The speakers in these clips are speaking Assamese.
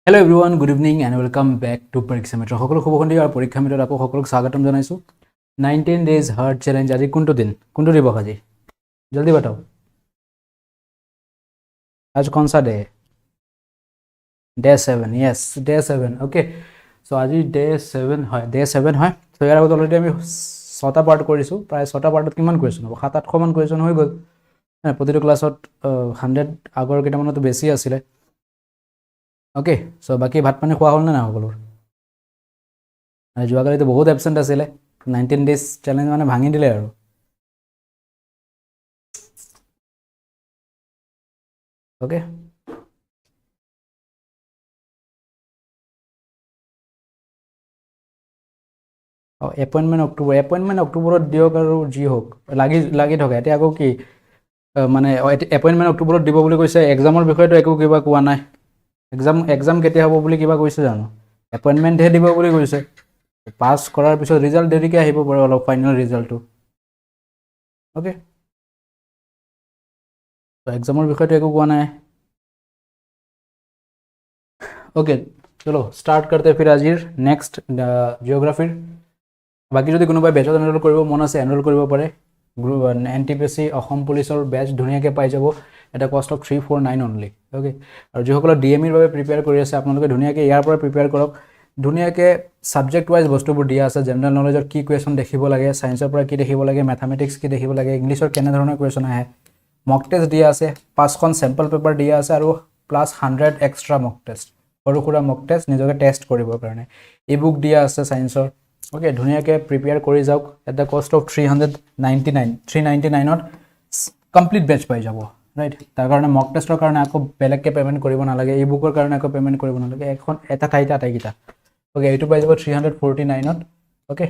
Hello everyone, good evening and welcome back to Pariksha Mitra. সকলো শুভসন্ধি আৰু পৰীক্ষা মিত্ৰত আকৌ সকলোক স্বাগতম জনাইছো 19 days hard challenge আজি কোনটো দিন কোনটো দিবস আজি জলদি बताओ आज कौन सा day day 7 yes day 7 okay so আজি डे 7 হয় डे 7 হয় সো ইয়াৰ আগত অলৰেডি আমি 6টা পাৰ্ট কৰিছো প্ৰায় 6টা পাৰ্টত কিমান কোৱেশ্চন হ'ব 7-800 মান কোৱেশ্চন হৈ গ'ল প্ৰতিটো ক্লাছত 100 আগৰ কেইটামানতো বেছি আছিল ओके सो बाकी भात पानी খোৱা হ'ল না না সকলোৰ যোৱাকালিতো বহুত এবসেন্ট আছিলে 19 ডেজ চ্যালেঞ্জ মানে ভাঙি দিলে আৰু ओके এপয়েন্টমেন্ট অক্টোবৰত দিয়ক আৰু জি হোক লাগি থকা এতিয়া আকৌ কি মানে এপয়েন্টমেন্ট অক্টোবৰত দিব বুলি কৈছে এক্সামৰ বিষয়টো একো কিবা কোৱা নাই এক্সাম কেতিয়া হ'ব বুলি কিবা কৈছে জানো এপয়েন্টমেন্ট হে দিব বুলি কৈছে পাস কৰাৰ পিছত ৰিজাল্ট দেৰিকে আহিব পাৰে অলপ ফাইনাল ৰিজাল্টটো ओके তো এক্সামৰ বিষয়টো একো কোৱা নাই ओके चलो स्टार्ट करते हैं फिर आजिर नेक्स्ट जियोग्राफी बाकी যদি কোনোবাই বেচত এনৰোল কৰিব মন আছে এনৰোল কৰিব পাৰে এনটিপিএসসি অসম পুলিচৰ বেচ ধুনিয়াকে পাই যাব এটা কষ্ট অফ 349 অনলি ओके আৰু যিসকল ডিএমইৰ বাবে প্ৰিপেয়াৰ কৰি আছে আপোনালোকে ধুনিয়াকে ইয়াৰ পৰা প্ৰিপেয়াৰ কৰক ধুনিয়াকে সাবজেক্ট ওয়াইজ বস্তুবোৰ দিয়া আছে জেনাৰেল নলেজৰ কি কোৱেশ্চন দেখিব লাগে সায়েন্সৰ পৰা কি দেখিব লাগে ম্যাথমেটিক্স কি দেখিব লাগে ইংলিশৰ কেনে ধৰণৰ কোৱেশ্চন আহে মক টেষ্ট দিয়া আছে 5খন স্যাম্পল পেপাৰ দিয়া আছে আৰু প্লাস 100 এক্সট্ৰা মক টেষ্ট সৰুখুৰা মক টেষ্ট নিজকে টেষ্ট কৰিবৰ কাৰণে ই বুক দিয়া আছে সায়েন্সৰ ओके ধুনিয়াকে প্ৰিপেয়াৰ কৰি যাওক at da cost of 399 to complete বেচ পাই যাব ৰাইট তাৰ কাৰণে মক টেষ্টৰ কাৰণে আকৌ বেলেগকে পেমেন্ট কৰিব নালাগে ই বুকৰ কাৰণে আকৌ পেমেন্ট কৰিব নালাগে এখন এটা ঠাইতে আটাইকিটা ओके এইটো পাই যাব 349 ত ओके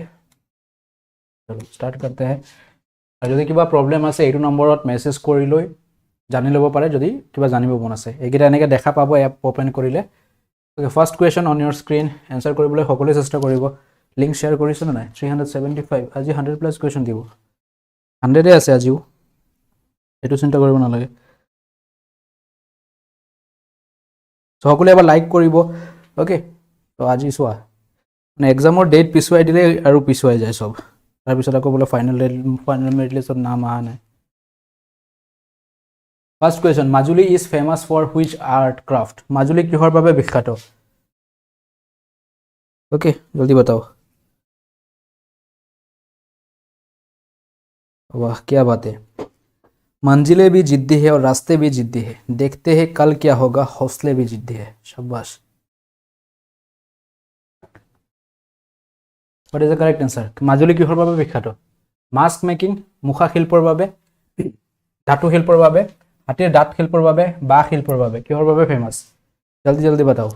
চলো স্টার্ট करते हैं আৰু যদি কিবা প্ৰবলেম আছে এইটো নম্বৰত মেছেজ কৰি লৈ জানি ল'ব পাৰে যদি কিবা জানিব মন আছে এইকিটা এনেকে দেখা পাব এপ ওপেন কৰিলে okay first question on your screen answer কৰিবলৈ সকলোৱে চেষ্টা কৰিব লিংক শেয়াৰ কৰিছো না 375 আজি 100 প্লাস क्वेश्चन দিব 100 এ আছে আজিও এটো চিন্তা কৰিব নালাগে সকলোৱে এবাৰ লাইক কৰিব ओके তো আজি সোৱা মানে এক্সামৰ ডেট পিছুৱাই দিলে আৰু পিছুৱাই যায় সব তাৰ পিছত আকৌ বলে ফাইনাল মেৰিট লিষ্টত নাম আহা নাই First question, Majuli is famous for which art craft? Majuli কিহৰ বাবে বিখ্যাত? Okay, জলদি बताओ। वाह, क्या बात है। मंजिलें भी जिद्दी है और रास्ते भी जिद्दी है। देखते हैं कल क्या होगा, हौसले भी जिद्दी है। शाबाश। What is the correct answer? Majuli কিহৰ বাবে বিখ্যাত? মাস্ক মেকিং, মুখা শিল্পৰ বাবে, ধাতু শিল্পৰ বাবে, হাতীৰ দাঁত শিল্পৰ বাবে বা শিল্পৰ বাবে কিহৰ বাবে ফেমাস জলদি জলদি बताओ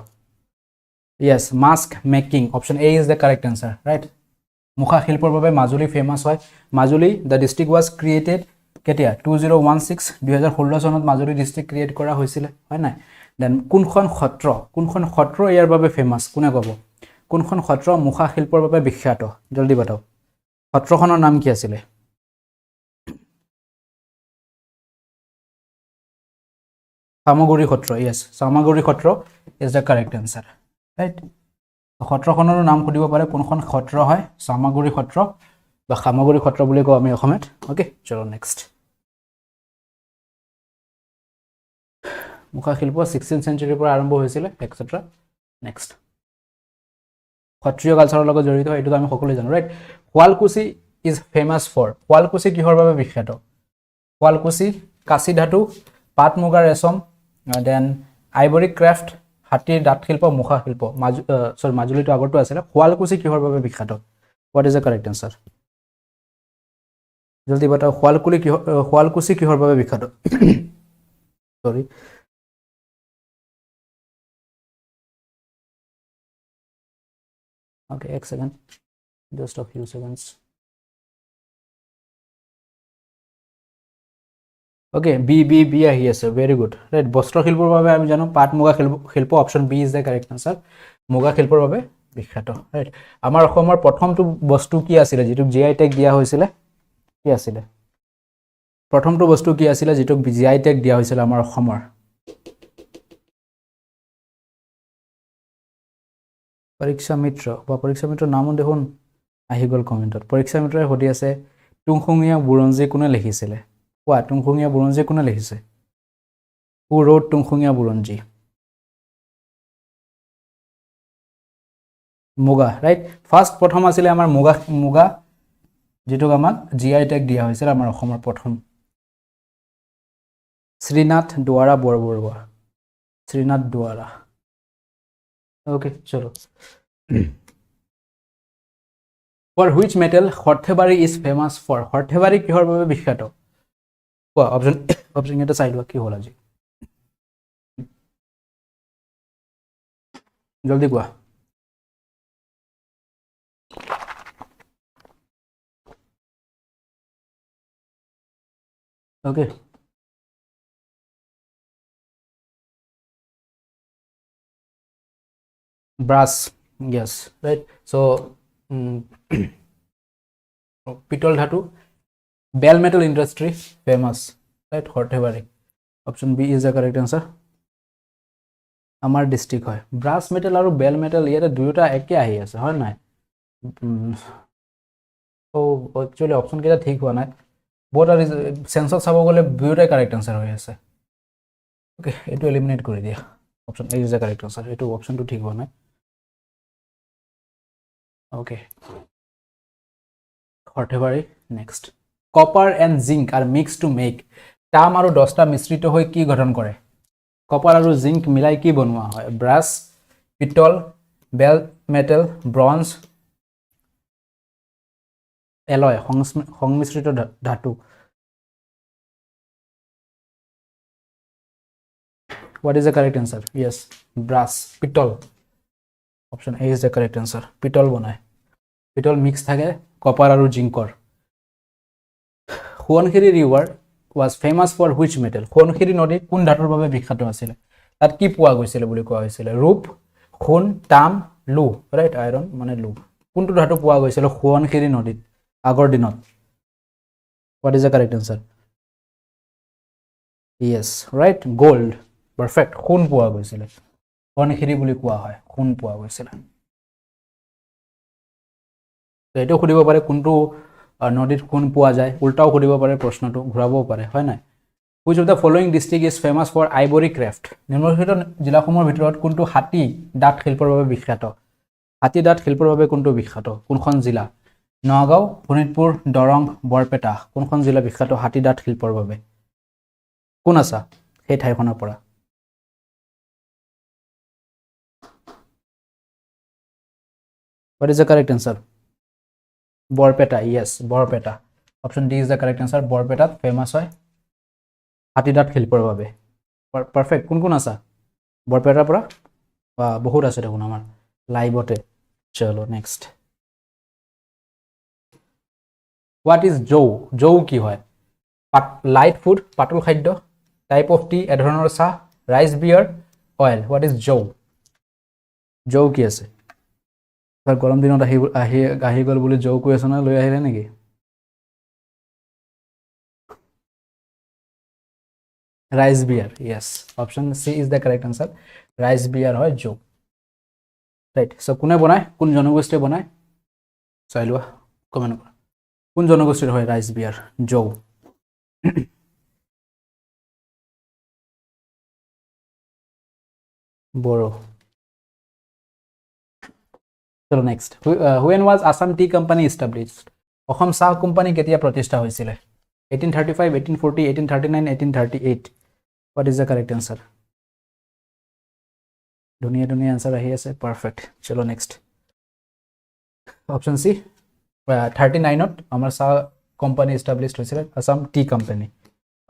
yes mask making option A is the correct answer right মুখা শিল্পৰ বাবে মাজুলী ফেমাস হয় Majuli the district was created কেতিয়া 2016 2016 চনত মাজুলী ডিস্ট্ৰিক্ট ক্ৰিয়েট কৰা হৈছিল হয় না দেন কোনখন সত্ৰ ইয়াৰ বাবে ফেমাস কোনে কব কোনখন সত্ৰ মুখা শিল্পৰ বাবে বিখ্যাত জলদি बताओ সত্ৰখনৰ নাম কি আছিল সামগুৰি সত্ৰ yes Samaguri Satra is the correct answer right সত্ৰখনৰ নাম খুদিব পাৰে কোনখন সত্ৰ হয় সামগুৰি সত্ৰ বা সামগুৰি সত্ৰ বুলি কও আমি অসমত ওকে চলো নেক্সট মুখা শিল্প 16th century পৰা আৰম্ভ হৈছিল এটসেট্ৰা নেক্সট সত্ৰীয় কালচাৰৰ লগত জড়িত এটো আমি সকলোৱে জানো right Sualkuchi is famous for Sualkuchi কিহৰ বাবে বিখ্যাত শুৱালকুছি কাঁচি ধাতু পাট মুগা ৰেশম দেন আইভৰি ক্ৰাফট হাতীৰ দাঁত শিল্প মুখা শিল্প মাজুলীটো আগৰটো আছিল শুৱালকুছি কিহৰ বাবে বিখ্যাত what is the correct answer জলদি बताओ শুৱালকুছি কিহৰ বাবে বিখ্যাত সৰি okay এক second just a few seconds Okay, B আহি আছে very good right বস্ত্ৰ শিল্পৰ বাবে আমি জানো পাট মুগা শিল্প option B is the correct answer মুগা শিল্পৰ বাবে বিখ্যাত right আমাৰ অসমৰ প্ৰথমটো বস্তু কি আছিল যেটো জিআই ট্যাগ দিয়া হৈছিল কি আছিল প্ৰথমটো বস্তু কি আছিল যেটো জিআই ট্যাগ দিয়া হৈছিল আমাৰ অসমৰ পৰীক্ষা মিত্ৰ বা পৰীক্ষা মিত্ৰ নামো দেখোন আহি গ'ল কমেণ্টত পৰীক্ষা মিত্ৰই সুধি আছে টুংখুঙীয়া বুৰঞ্জী কোনে লিখিছিলে কোৱা টুংখুঙীয়া বুৰঞ্জী কোনে লিখিছে হু ৰোড টুংখুঙীয়া বুৰঞ্জী মুগা ৰাইট ফাৰ্ষ্ট প্ৰথম আছিলে আমাৰ মুগা যেটোক আমাক জিআই টেগ দিয়া হৈছিল আমাৰ অসমৰ প্ৰথম শ্ৰীনাথ দুৱাৰা বৰবৰুৱা শ্ৰীনাথ দুৱাৰা ওকে চলো For which metal Horthebari is famous for? Horthebari কিহৰ বাবে বিখ্যাত কোৱা অপচন এটা চাই লোৱা কি হ'ল আজি জলদি কোৱা Okay. Brass, yes, right. So, pitol dhatu, bell metal industry famous, right? Horthebari. Option B is the correct answer. Amar district hoy. Brass metal aru bell metal yete duita ekke ahi ase, hoy nai? So, actually option keta thik hua nai. Both are sensor sabo gole duita correct answer hoy ase. Okay, etu eliminate kori dia. Option A is the correct answer. Etu option to thik hua nai. Okay. Horthebari next. Copper and zinc are mixed to make তাম আৰু 10টা মিশ্ৰিত হৈ কি গঠন কৰে কপাৰ আৰু জিংক মিলাই কি বনোৱা হয় ব্ৰাছ পিতল বেল মেটেল ব্ৰঞ্জ এলয় সংমিশ্ৰিত ধাতু What is the correct answer? Yes, brass, pitol. Option A is the correct answer. Pitol বনায় pitol mix থাকে copper আৰু জিংকৰ Huankheri river was famous for which metal? Huankheri নদী কোন ধাতুৰ বাবে বিখ্যাত আছিল তাত কি পোৱা গৈছিল বুলি কোৱা হৈছিল ৰূপ খুন তাম লু ৰাইট আইৰন মানে লু কোনটো ধাতু পোৱা গৈছিল Huankheri নদীত আগৰ দিনত What is the correct answer? Yes, right, gold. Perfect. খুন পোৱা গৈছিল Huankheri বুলি কোৱা হয় খুন পোৱা গৈছিল তো এটো খুদিব পাৰে কোনটো নদীত খুন পোৱা যায় উল্টাও খুদিব পাৰে প্ৰশ্নটো ঘূৰাবও পাৰে হয় নাই Which of the following district is famous for ivory craft? নিম্নলিখিত জিলাসমূহৰ ভিতৰত কোনটো হাতী দাঁত শিল্পৰ বাবে বিখ্যাত হাতী দাঁত শিল্পৰ বাবে কোনটো বিখ্যাত কোনখন জিলা নগাঁও শোণিতপুৰ দৰং বৰপেটা কোনখন জিলা বিখ্যাত হাতী দাঁত শিল্পৰ বাবে কোন আছা সেই ঠাইখনৰ পৰা What is the correct answer? Borpeta, yes, Borpeta. Option D is the correct answer. Borpeta famous hoy. Hatidat khilpor babe. Perfect. Kun asa? Borpeta pura? Bahut ase dekhun amar live ote. Chalo next. What is jow? Jow ki hoy? Light food, patul khadyo, type of tea, edhoronor cha, rice beer, oil. What is jow? Jow ki ase? গৰম দিনত আহি গল বুলি জৌ কুৱেশ্যন লৈ আহিলে নেকি ৰাইস বিয়াৰ yes option C is the correct answer rice বিয়াৰ হয় জৌ ৰাইট সো কোনে বনায় কোন জনগোষ্ঠীয়ে বনায় চাই লোৱা কমেন্ট কৰা কোন জনগোষ্ঠীৰ হয় ৰাইস বিয়াৰ জৌ Bodo So next, when was Assam Tea Company established? Assam Shah Company ketia pratishta hoisile? 1835, 1840, 1839, 1838. What is the correct answer? Dunia answer ahi ase perfect. Chalo next. Option C. 39 ot amar Shah Company established hoisile Assam Tea Company.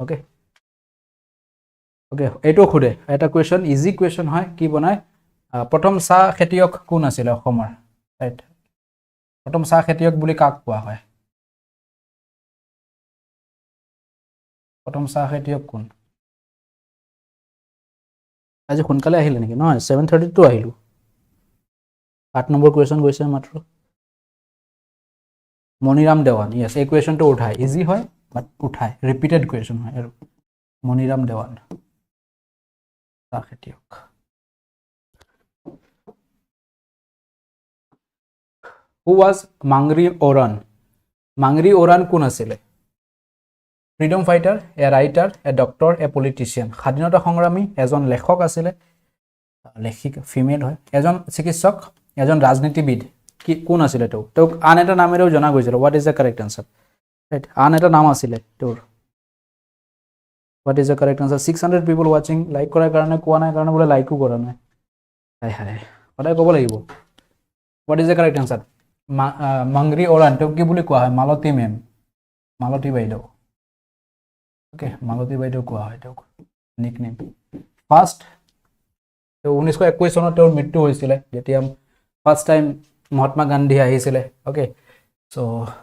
Okay. Okay. Eto khude. Eta question easy question hoy ki bonay? Prothom Shah khetiyok kun asile Assomar? Right. Prothom Shah khetiyok buli kaak koa hoy? Prothom Shah khetiyok kun? Aji সোনকালে আহিলে নেকি নহয় 7:32 আহিলো 8 নম্বৰ কোৱেশ্চন গৈছে মাত্ৰ মনিৰাম দেৱান yes এই কোৱেশ্চনটো উঠাই ইজি হয় বাট উঠাই ৰিপিটেড কোৱেশ্চন হয় আৰু Maniram Dewan Shah khetiyok who was Mangri Oran Mangri Oran কোন আছিলে freedom fighter a writer a doctor a politician স্বাধীনতা সংগ্ৰামী এজন লেখক আছিলে লেখিক ফিমেল হয় এজন চিকিৎসক এজন ৰাজনীতিবিদ কি কোন আছিলে তেওঁক আন এটা নামেৰেও জনা গৈছিল what is the correct answer right আন এটা নাম আছিলে তেওঁৰ what is the correct answer 600 পিপল ৱাচিং লাইক কৰাৰ কাৰণে কোৱা নাই কাৰণে বোলে লাইকো কৰা নাই হাই হাই সদায় ক'ব লাগিব what is the correct answer Mangri Oran তেওঁক কি বুলি কোৱা হয় মালতী মেম মালতী বাইদেউ ওকে মালতী বাইদেউ কোৱা হয় তেওঁক নিকনেম ফাৰ্ষ্ট 1921 চনত তেওঁৰ মৃত্যু হৈছিলে যেতিয়া ফাৰ্ষ্ট টাইম মহাত্মা গান্ধী আহিছিলে ওকে সো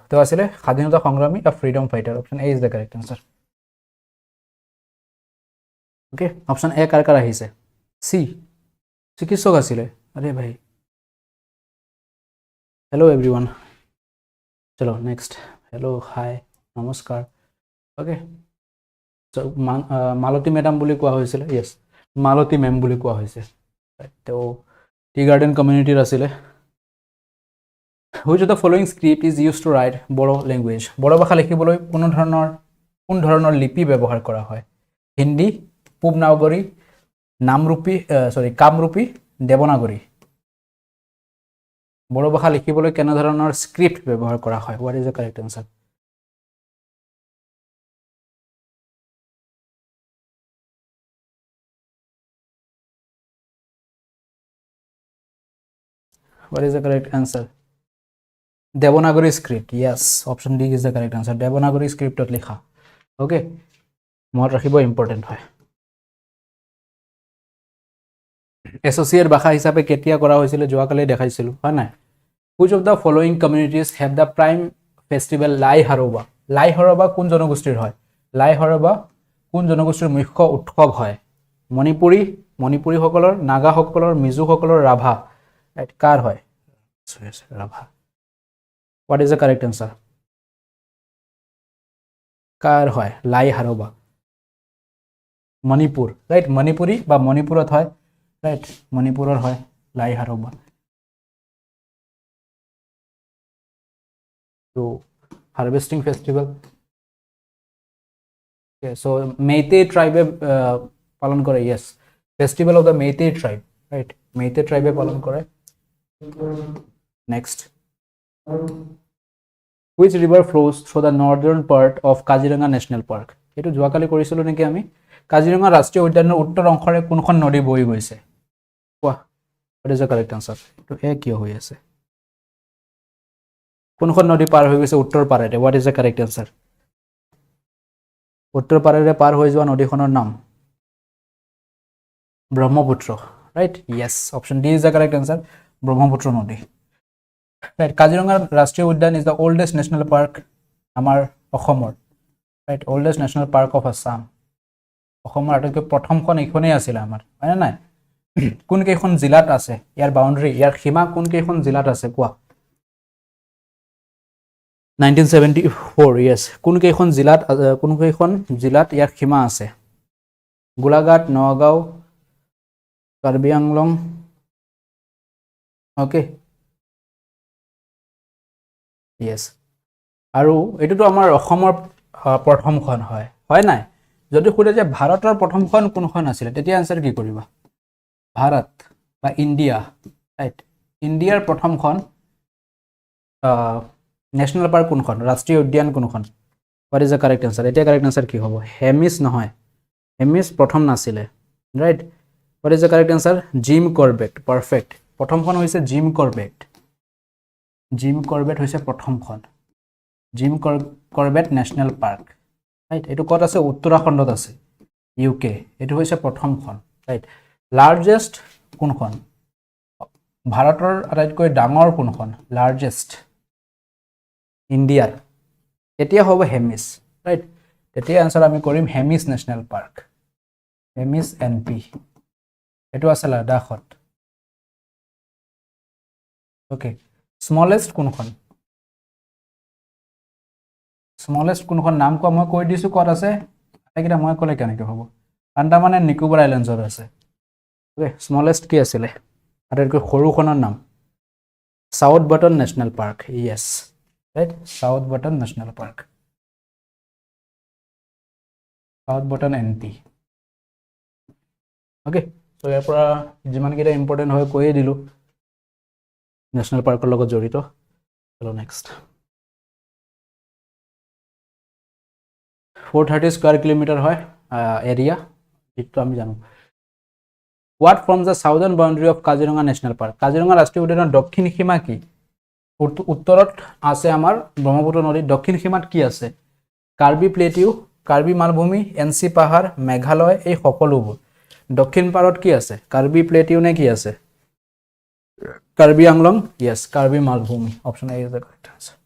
তেওঁ আছিলে স্বাধীনতা সংগ্ৰামী বা freedom fighter option A is the correct answer okay option A কাৰ কাৰ আহিছে সি চিকিৎসক আছিলে আৰে ভাই হেল্ল' এভৰিৱান চলো নেক্সট হেল্ল' হাই নমস্কাৰ ওকে সো মালতী মেডাম বুলি কোৱা হৈছিলে ইয়েছ মালতী মেম বুলি কোৱা হৈছে তেওঁ টি গাৰ্ডেন কমিউনিটিৰ আছিলে which of the following script is use to write Bodo language Bodo ভাষা লিখিবলৈ কোন ধৰণৰ লিপি ব্যৱহাৰ কৰা হয় হিন্দী পূব নাগৰী কামৰূপী দেৱনাগৰী বড়ো ভাষা লিখিবলৈ কেনে ধৰণৰ স্ক্ৰিপ্ট ব্যৱহাৰ কৰা হয় what is the correct answer What is the correct answer? Devanagari script. Yes, option D is the correct answer. Devanagari script লিখা. Okay. মনত ৰাখিব ইম্পৰ্টেণ্ট হয়। এছ'চিয়েট ভাষা হিচাপে কেতিয়া কৰা হৈছিল যোৱাকালি দেখাইছিলোঁ হয় নাই Which of the following communities have the prime festival লাই হাৰবা লাই হাৰবা কোন জনগোষ্ঠীৰ হয় লাই হাৰবা কোন জনগোষ্ঠীৰ মুখ্য উৎসৱ হয় মণিপুৰীসকলৰ নাগাসকলৰ মিজোসকলৰ ৰাভা কাৰ হয় Rabha What is the correct answer? কাৰ হয় লাই হাৰবা মণিপুৰ ৰাইট মণিপুৰী বা মণিপুৰত হয় ৰাইট মণিপুৰৰ হয় লাই হাৰবা তো harvesting festival so Meitei tribe পালন কৰে yes festival of the Meitei tribe right Meitei tribe পালন কৰে next which river flows through the northern part of Kaziranga National Park এটো যোৱাকালি কৰিছিল নেকি আমি কাজিৰঙা ৰাষ্ট্ৰীয় উদ্যানৰ উত্তৰ অংশৰে কোনখন নদী বৈ গৈছে কোৱা what is the correct answer তো এ কি হৈ আছে কোনখন নদী পাৰ হৈ গৈছে উত্তৰ পাৰেৰে what is the correct answer উত্তৰ পাৰেৰে পাৰ হৈ যোৱা নদীখনৰ নাম Brahmaputra right yes option D is the correct answer Brahmaputra নদী right Kaziranga ৰাষ্ট্ৰীয় উদ্যান is the oldest national park আমাৰ অসমৰ right oldest national park of Assam অসমৰ আটাইতকৈ প্ৰথমখন এইখনেই আছিল আমাৰ হয় নাই কোন কেইখন জিলাত আছে ইয়াৰ বাউণ্ডাৰী ইয়াৰ সীমা কোন কেইখন জিলাত আছে কোৱা 1974 yes কোন কেইখন জিলাত ইয়াৰ সীমা আছে গোলাঘাট নগাঁও কাৰ্বি আংলং ওকে yes আৰু এটোটো আমাৰ অসমৰ প্ৰথমখন হয় হয় নাই যদি খুলে যে ভাৰতৰ প্ৰথমখন কোনখন আছিল তেতিয়া আনসাৰ কি কৰিবা ভাৰত বা ইন্ডিয়া ৰাইট ইন্ডিয়াৰ প্ৰথমখন ন্যাশনাল পাৰ্ক কোনখন ৰাষ্ট্ৰীয় উদ্যান কোনখন what is the correct answer এটা কাৰেক্ট আনসাৰ কি হ'ব হেমিস নহয় হেমিস প্ৰথম নাছিলে right what is the correct answer Jim Corbett perfect প্ৰথমখন হৈছে জিম কৰবেট হৈছে প্ৰথমখন Jim Corbett national park right এটো কত আছে উত্তৰাখণ্ডত আছে ইউকে এটো হৈছে প্ৰথমখন ৰাইট লাৰ্জেষ্ট কোনখন ভাৰতৰ আটাইতকৈ ডাঙৰ কোনখন লাৰ্জেষ্ট ইণ্ডিয়াৰ এতিয়া হ'ব হেমিস ৰাইট তেতিয়া আনসাৰ আমি কৰিম Hemis national park Hemis NP এটো আছে লাডাখত ওকে স্মলেষ্ট কোনখন নাম কোৱা মই কৈ দিছো কত আছে এটা মই কলে কেনেকৈ হ'ব আন্দামান এণ্ড নিকোবৰ আইল্যান্ডছৰ আছে ওকে স্মলেষ্ট কি আছিল আটাইতকৈ সৰুখনৰ নাম South Button National Park. Yes, right. South Button National Park. South Button NT. Okay. So ইয়াৰ পৰা যিমান কেইটা ইম্পৰ্টেণ্ট হয় কৈয়ে দিলোঁ নেশ্যনেল পাৰ্কৰ লগত জড়িত। চলো নেক্সট। 430 স্কোয়ার কিলোমিটার হয় এরিয়া, যেটা আমি জানো। What forms the southern boundary of Kaziranga National Park? Kaziranga ৰাষ্ট্ৰীয় উদ্যানৰ দক্ষিণ সীমা কি? উত্তৰত আছে আমাৰ ব্ৰহ্মপুত্ৰ নদীৰ দক্ষিণ সীমাত কি আছে? কাৰ্বি প্লেটিউ, কাৰ্বি মালভূমি, এনচি পাহাৰ, মেঘালয়, এই সকলোবোৰ। দক্ষিণ পাৰত কি আছে? কাৰ্বি প্লেটিউ নে কি আছে? কাৰ্বি আংলং, yes, কাৰ্বি মালভূমি। Option A is the correct answer.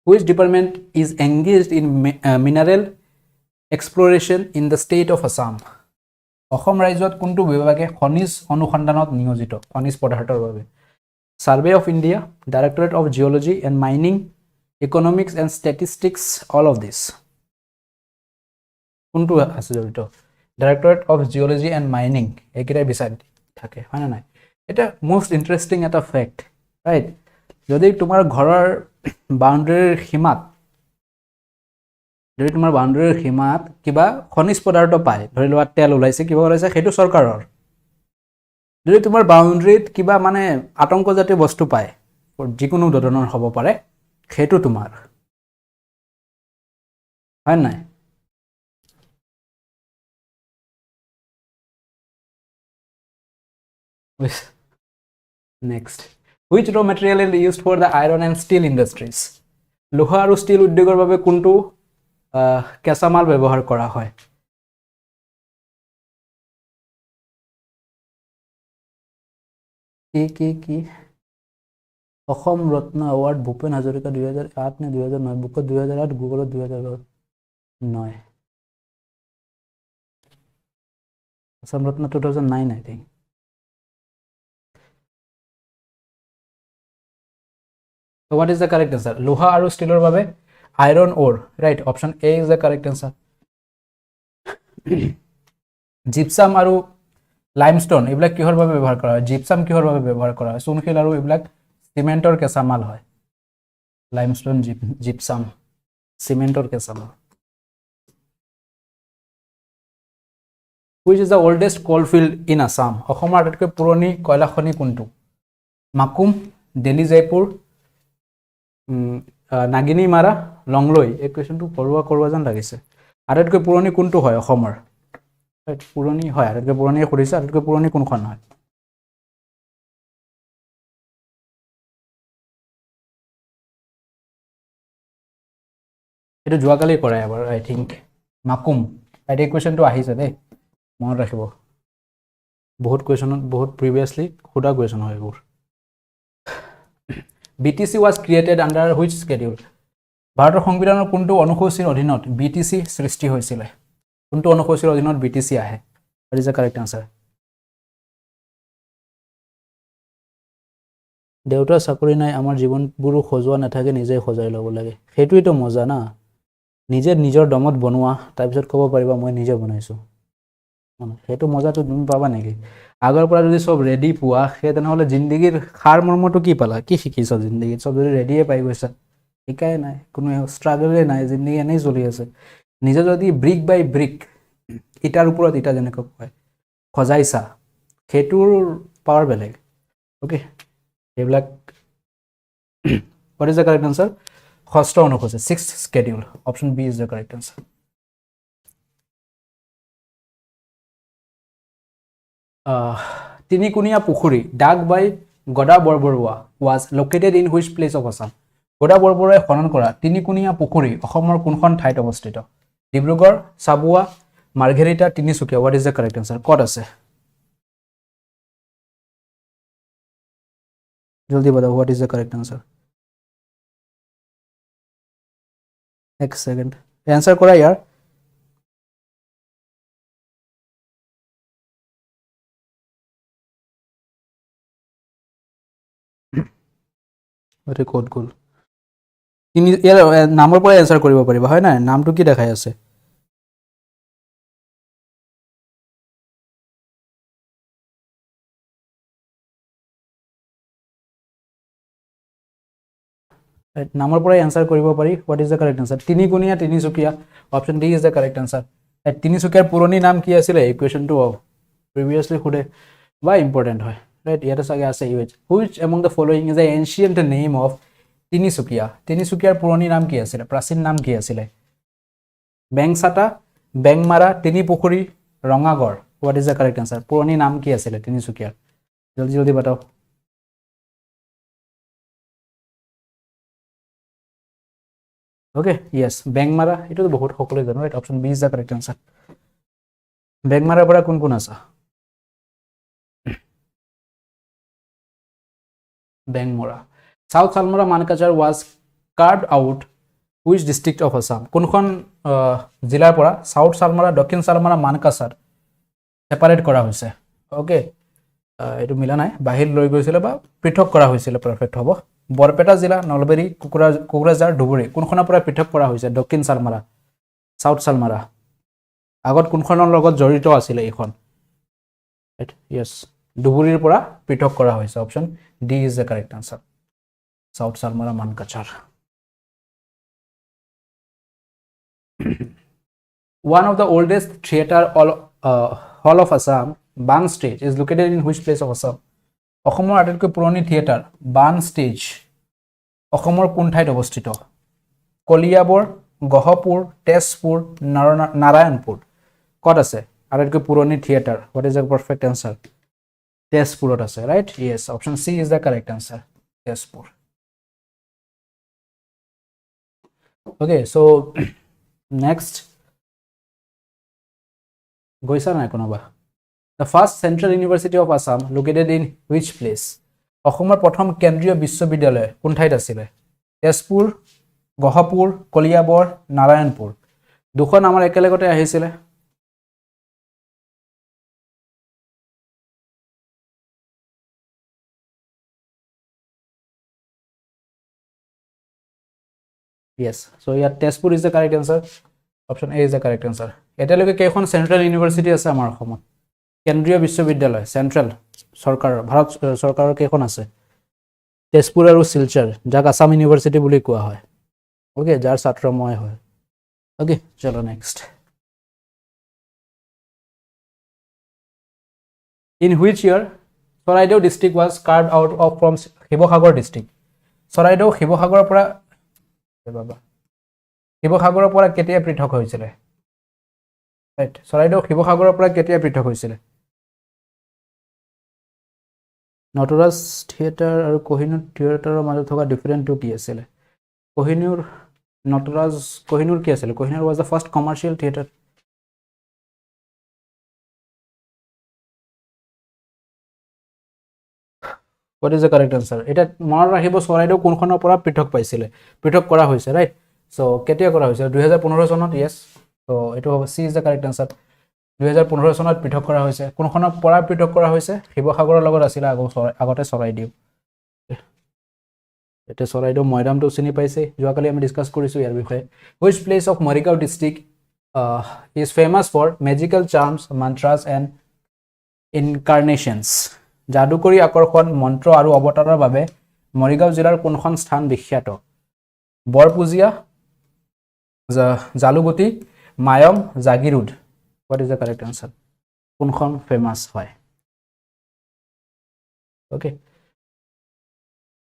Which department is engaged in mineral exploration in the state of Assam? Assam ৰাজ্যত কোনটো বিভাগে খনিজ অনুসন্ধানত নিয়োজিত? খনিজ পদাৰ্থৰ বাবে। Survey of India, Directorate of Geology and Mining, Economics and Statistics, all of this. কোনটো আছে জড়িত? Directorate of Geology and Mining, একেটাই বিচাৰ থাকে হয় না নাই? এটা মোস্ট ইন্টাৰেষ্টিং এটা ফ্যাক্ট, ৰাইট? যদি তোমাৰ ঘৰৰ বাউণ্ডাৰীৰ সীমাত কিবা খনিজ পদাৰ্থ পায়, ধৰি লোৱা তেল ওলাইছে, কিবা ওলাইছে, সেইটো চৰকাৰৰ। যদি তোমাৰ বাউণ্ডাৰীত কিবা মানে আতংকজাতীয় বস্তু পায়, যিকোনো ধৰণৰ হ'ব পাৰে, সেইটো তোমাৰ, হয় নাই? Next. Which raw material is used for the iron and steel industries? লোহা আৰু ষ্টীল উদ্যোগৰ বাবে কোনটো কেঁচা মাল ব্যৱহাৰ কৰা হয়? কি অসম ৰত্ন এৱাৰ্ড ভূপেন হাজৰিকা 2008 নে 2009? বুকত 2008, গুগলত 2009। অসম ৰত্ন 2009 I think. So what is the correct answer? লোহা আৰু ষ্টীলৰ বাবে আইৰন ওৰ, right? Option A is the correct answer. Gypsum আৰু লাইমস্টোন এইবিলাক কিহৰ বাবে ব্যৱহাৰ কৰা হয়? জিপসাম কিহৰ বাবে ব্যৱহাৰ কৰা হয়? চুনশিল আৰু এইবিলাক সিমেন্টৰ কেঁচা মাল হয়। লাইমস্টোন, জিপসাম, সিমেন্টৰ কেঁচা মাল। Which is the oldest coal field in Assam? অসমৰ আটাইতকৈ পুৰণি কয়লা খনি কোনটো? মাকুম, দিল্লী, জয়পুৰ, নাগিনী মাৰা, লংলৈ। এই কুৱেশ্যনটো কৰোৱা যেন লাগিছে। আটাইতকৈ পুৰণি কোনটো হয় অসমৰ? পুৰণি হয়, আটাইতকৈ পুৰণি সুধিছে, আটাইতকৈ পুৰণি কোনখন হয়? এইটো যোৱাকালি কৰাই এবাৰ আই থিংক। মাকুম, এই কুৱেশ্যনটো আহিছে দেই, মনত ৰাখিব। বহুত কুৱেশ্যনত, বহুত প্ৰিভিয়াছলি সোধা কুৱেশ্যন হয় এইবোৰ। BTC was created under which schedule? ভাৰতৰ সংবিধানৰ কোনটো অনুসূচীৰ অধীনত BTC সৃষ্টি হৈছিলে? কোনটো অনুসূচীৰ অধীনত BTC আহে? What is the correct answer? দেউতাৰ চাকৰি নাই, আমাৰ জীৱনবোৰো সজোৱা নাথাকে, নিজে সজাই ল'ব লাগে। সেইটোৱেতো মজা না, নিজে নিজৰ দমত বনোৱা, তাৰপিছত ক'ব পাৰিবা মই নিজে বনাইছোঁ। সেইটো মজাটো তুমি পাবা নেকি? আগৰ পৰা যদি চব ৰেডি পোৱা, সেই তেনেহ'লে জিন্দগীৰ সাৰ মৰ্মটো কি পালা? কি শিকিছা জিন্দগীত? চব যদি ৰেডিয়ে পাই গৈছা, শিকাই নাই, কোনো ষ্ট্ৰাগলে নাই, জিন্দগী এনেই চলি আছে। নিজে যদি ব্ৰিক বাই ব্ৰিক, ইটাৰ ওপৰত ইটা যেনেকৈ কয়, সজাইছা, সেইটোৰ পাৱাৰ বেলেগ। অ'কে, এইবিলাক what is the correct answer? ষষ্ঠ অনুসূচী, 6th schedule. Option B is the correct answer. তিনিকুণীয়া পুখুৰী, ডাক বাই গদা Borbarua, was located in which place of Assam? গদা বৰবৰুৱাই খনন কৰা তিনিকুণীয়া পুখুৰী অসমৰ কোনখন ঠাইত অৱস্থিত? Dibrugarh, Chabua, Margherita, Tinsukia. What is the correct answer? ক'ত আছে? জলদি বতাও, what is the correct answer? এক সেকেন্ড, answer কৰা ইয়াৰ। ক'ত গ'ল? ইয়াৰ নামৰ পৰা এনচাৰ কৰিব পাৰিবা হয় নাই? নামটো কি দেখাই আছে? নামৰ পৰাই এনসাৰ কৰিব পাৰি what is the correct answer তিনিকুণীয়া Tinsukia option D is the correct answer তিনিচুকীয়াৰ পুৰণি নাম কি আছিল এই কোৱেশ্চনটো প্ৰিভিয়াছলি খুদে বা ইম্পৰ্টেণ্ট হয় ৰাইট ইয়াতে চাগে আছে which among the following is the ancient name of Tinsukia তিনিচুকীয়াৰ পুৰণি নাম কি আছিল প্ৰাচীন নাম কি আছিল Bengchata Bengmara Tinipukhuri Rangagarh what is the correct answer পুৰণি নাম কি আছিল তিনিচুকীয়াৰ জলদি জলদি বাতাও ওকে ইয়েস বেংমাৰা এটো বহুত সকলোৱে জানো right option B is the correct answer বেংমাৰাৰ পৰা কোন কোন আছে Bengmara south Salmara Mankachar was carved out which district of Assam কোনখন জিলাৰ পৰা সাউথ সালমৰা দক্ষিণ সালমৰা মানকাচাৰ সেপাৰেট কৰা হৈছে ওকে এটো মিলা নাই বাহিৰ লৈ গৈছিল বা পৃথক কৰা হৈছিল পাৰফেক্ট হ'ব বৰপেটা জিলা নলবেৰী কোকৰাঝাৰ ধুবুৰী কোনখনৰ পৰা পৃথক কৰা হৈছে দক্ষিণ সালমৰা সাউথ সালমৰা আগত কোনখনৰ লগত জড়িত আছিল এইখন ৰাইট ইয়েস ধুবুৰীৰ পৰা পৃথক কৰা হৈছে option D is the correct answer south Salmara Mankachar one of the oldest theater hall of Assam Ban stage is located in which place of Assam অসমৰ আটাইতকৈ পুৰণি থিয়েটাৰ বান ষ্টেজ অসমৰ কোন ঠাইত অৱস্থিত কলিয়াবৰ গহপুৰ তেজপুৰ নাৰায়ণপুৰ কত আছে আটাইতকৈ পুৰণি theatre what is the perfect answer তেজপুৰত আছে right yes option C is the correct answer Tezpur okay so next গৈছা নাই কোনোবা The first Central University of Assam located in which place? অসমৰ প্ৰথম কেন্দ্ৰীয় বিশ্ববিদ্যালয় কোন ঠাইত আছিল তেজপুৰ গহপুৰ কলিয়াবৰ নাৰায়ণপুৰ দুখন আমাৰ একেলগতে আহিছিল Yes so ইয়াত Tezpur is the correct answer option A is the correct answer এতিয়ালৈকে কেইখন চেন্ট্ৰেল ইউনিভাৰ্সিটি আছে আমাৰ অসমত কেন্দ্ৰীয় বিশ্ববিদ্যালয় চেন্ট্ৰেল সৰকাৰৰ ভাৰত সৰকাৰৰ কেইখন আছে তেজপুৰ আৰু শিলচৰ যাক আসাম ইউনিভাৰ্সিটি বুলি কোৱা হয় ওকে যাৰ ছাত্ৰ মই হয় ওকে চলো next in which year Charaideo district was carved out of from Shibosagar district Charaideo Shibosagar পৰা বাবা শিৱসাগৰৰ পৰা কেতিয়া পৃথক হৈছিল ৰাইট চৰাইদেউ শিৱসাগৰৰ পৰা কেতিয়া পৃথক হৈছিল নটৰাজ থিয়েটাৰ আৰু কোহিনুৰ থিয়েটাৰৰ মাজত থকা ডিফাৰেন্সটো কি আছিল কোহিনুৰ নটৰাজ কোহিনুৰ কি আছিল Kohinoor was the first commercial theater what is the correct answer এটা মনত ৰাখিব চৰাইদেউ কোনখনৰ পৰা পৃথক পাইছিল পৃথক কৰা হৈছে ৰাইট সো কেতিয়া কৰা হৈছে 2015 চনত ইয়েস সো এটো হ'ব সি ইজ দ্য কাৰেক্ট আনসাৰ 2015 চনত পৃথক কৰা হৈছে কোনখনৰ পৰা পৃথক কৰা হৈছে শিৱসাগৰৰ লগত আছিল আগতে চৰাইদেউ এটা চৰাইদেউ ময়দামটো চিনি পাইছে যোৱাকালি আমি ডিসকাস কৰিছো ইয়াৰ বিষয়ে which place of Marigaon district is famous for magical charms mantras and incarnations জাদুকৰী আকৰ্ষণ মন্ত্ৰ আৰু অৱতাৰৰ বাবে মৰিগাঁও জিলাৰ কোনখন স্থান বিখ্যাত Borpujia Jaluguti Mayam Jagiroad what is the correct answer কোনখন ফেমাস হয় ওকে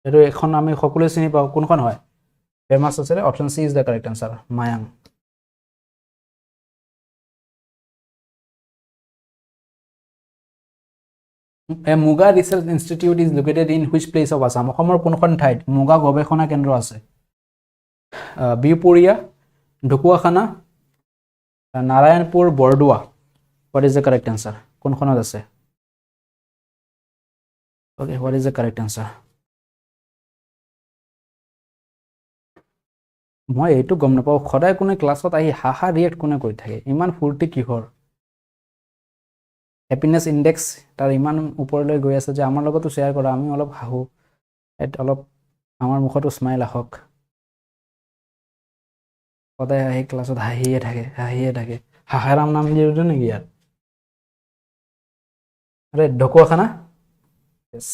এটো এখন আমি সকলোৱে চিনি পাও কোনখন হয় ফেমাস আছে option C is the correct answer Mayong A Muga Research Institute is located in which place of Assam? অসমৰ কোনখন ঠাইত মুগা গৱেষণা কেন্দ্ৰ আছে বিপুৰিয়া Dhakuakhana Narayanpur Bordowa what is the correct answer কোনখনত আছে okay what is the correct answer মই এইটো গম নাপাও খদাই কোনে ক্লাছত আহি হাহা ৰিয়েক্ট কোনে কৈ থাকে ইমান ফুৰ্তি কিহৰ হ্যাপিনেস ইনডেক্স তাৰ ইমান ওপৰলৈ গৈ আছে যে আমাৰ লগতো শেয়াৰ কৰা আমি অলপ হাহু অলপ আমাৰ মুখতো স্মাইল আহক খদাই আহি ক্লাছত হাহিয়ে থাকে হাহাৰাম নাম দিওঁতে নেকি ইয়াত আৰে Dhakuakhana yes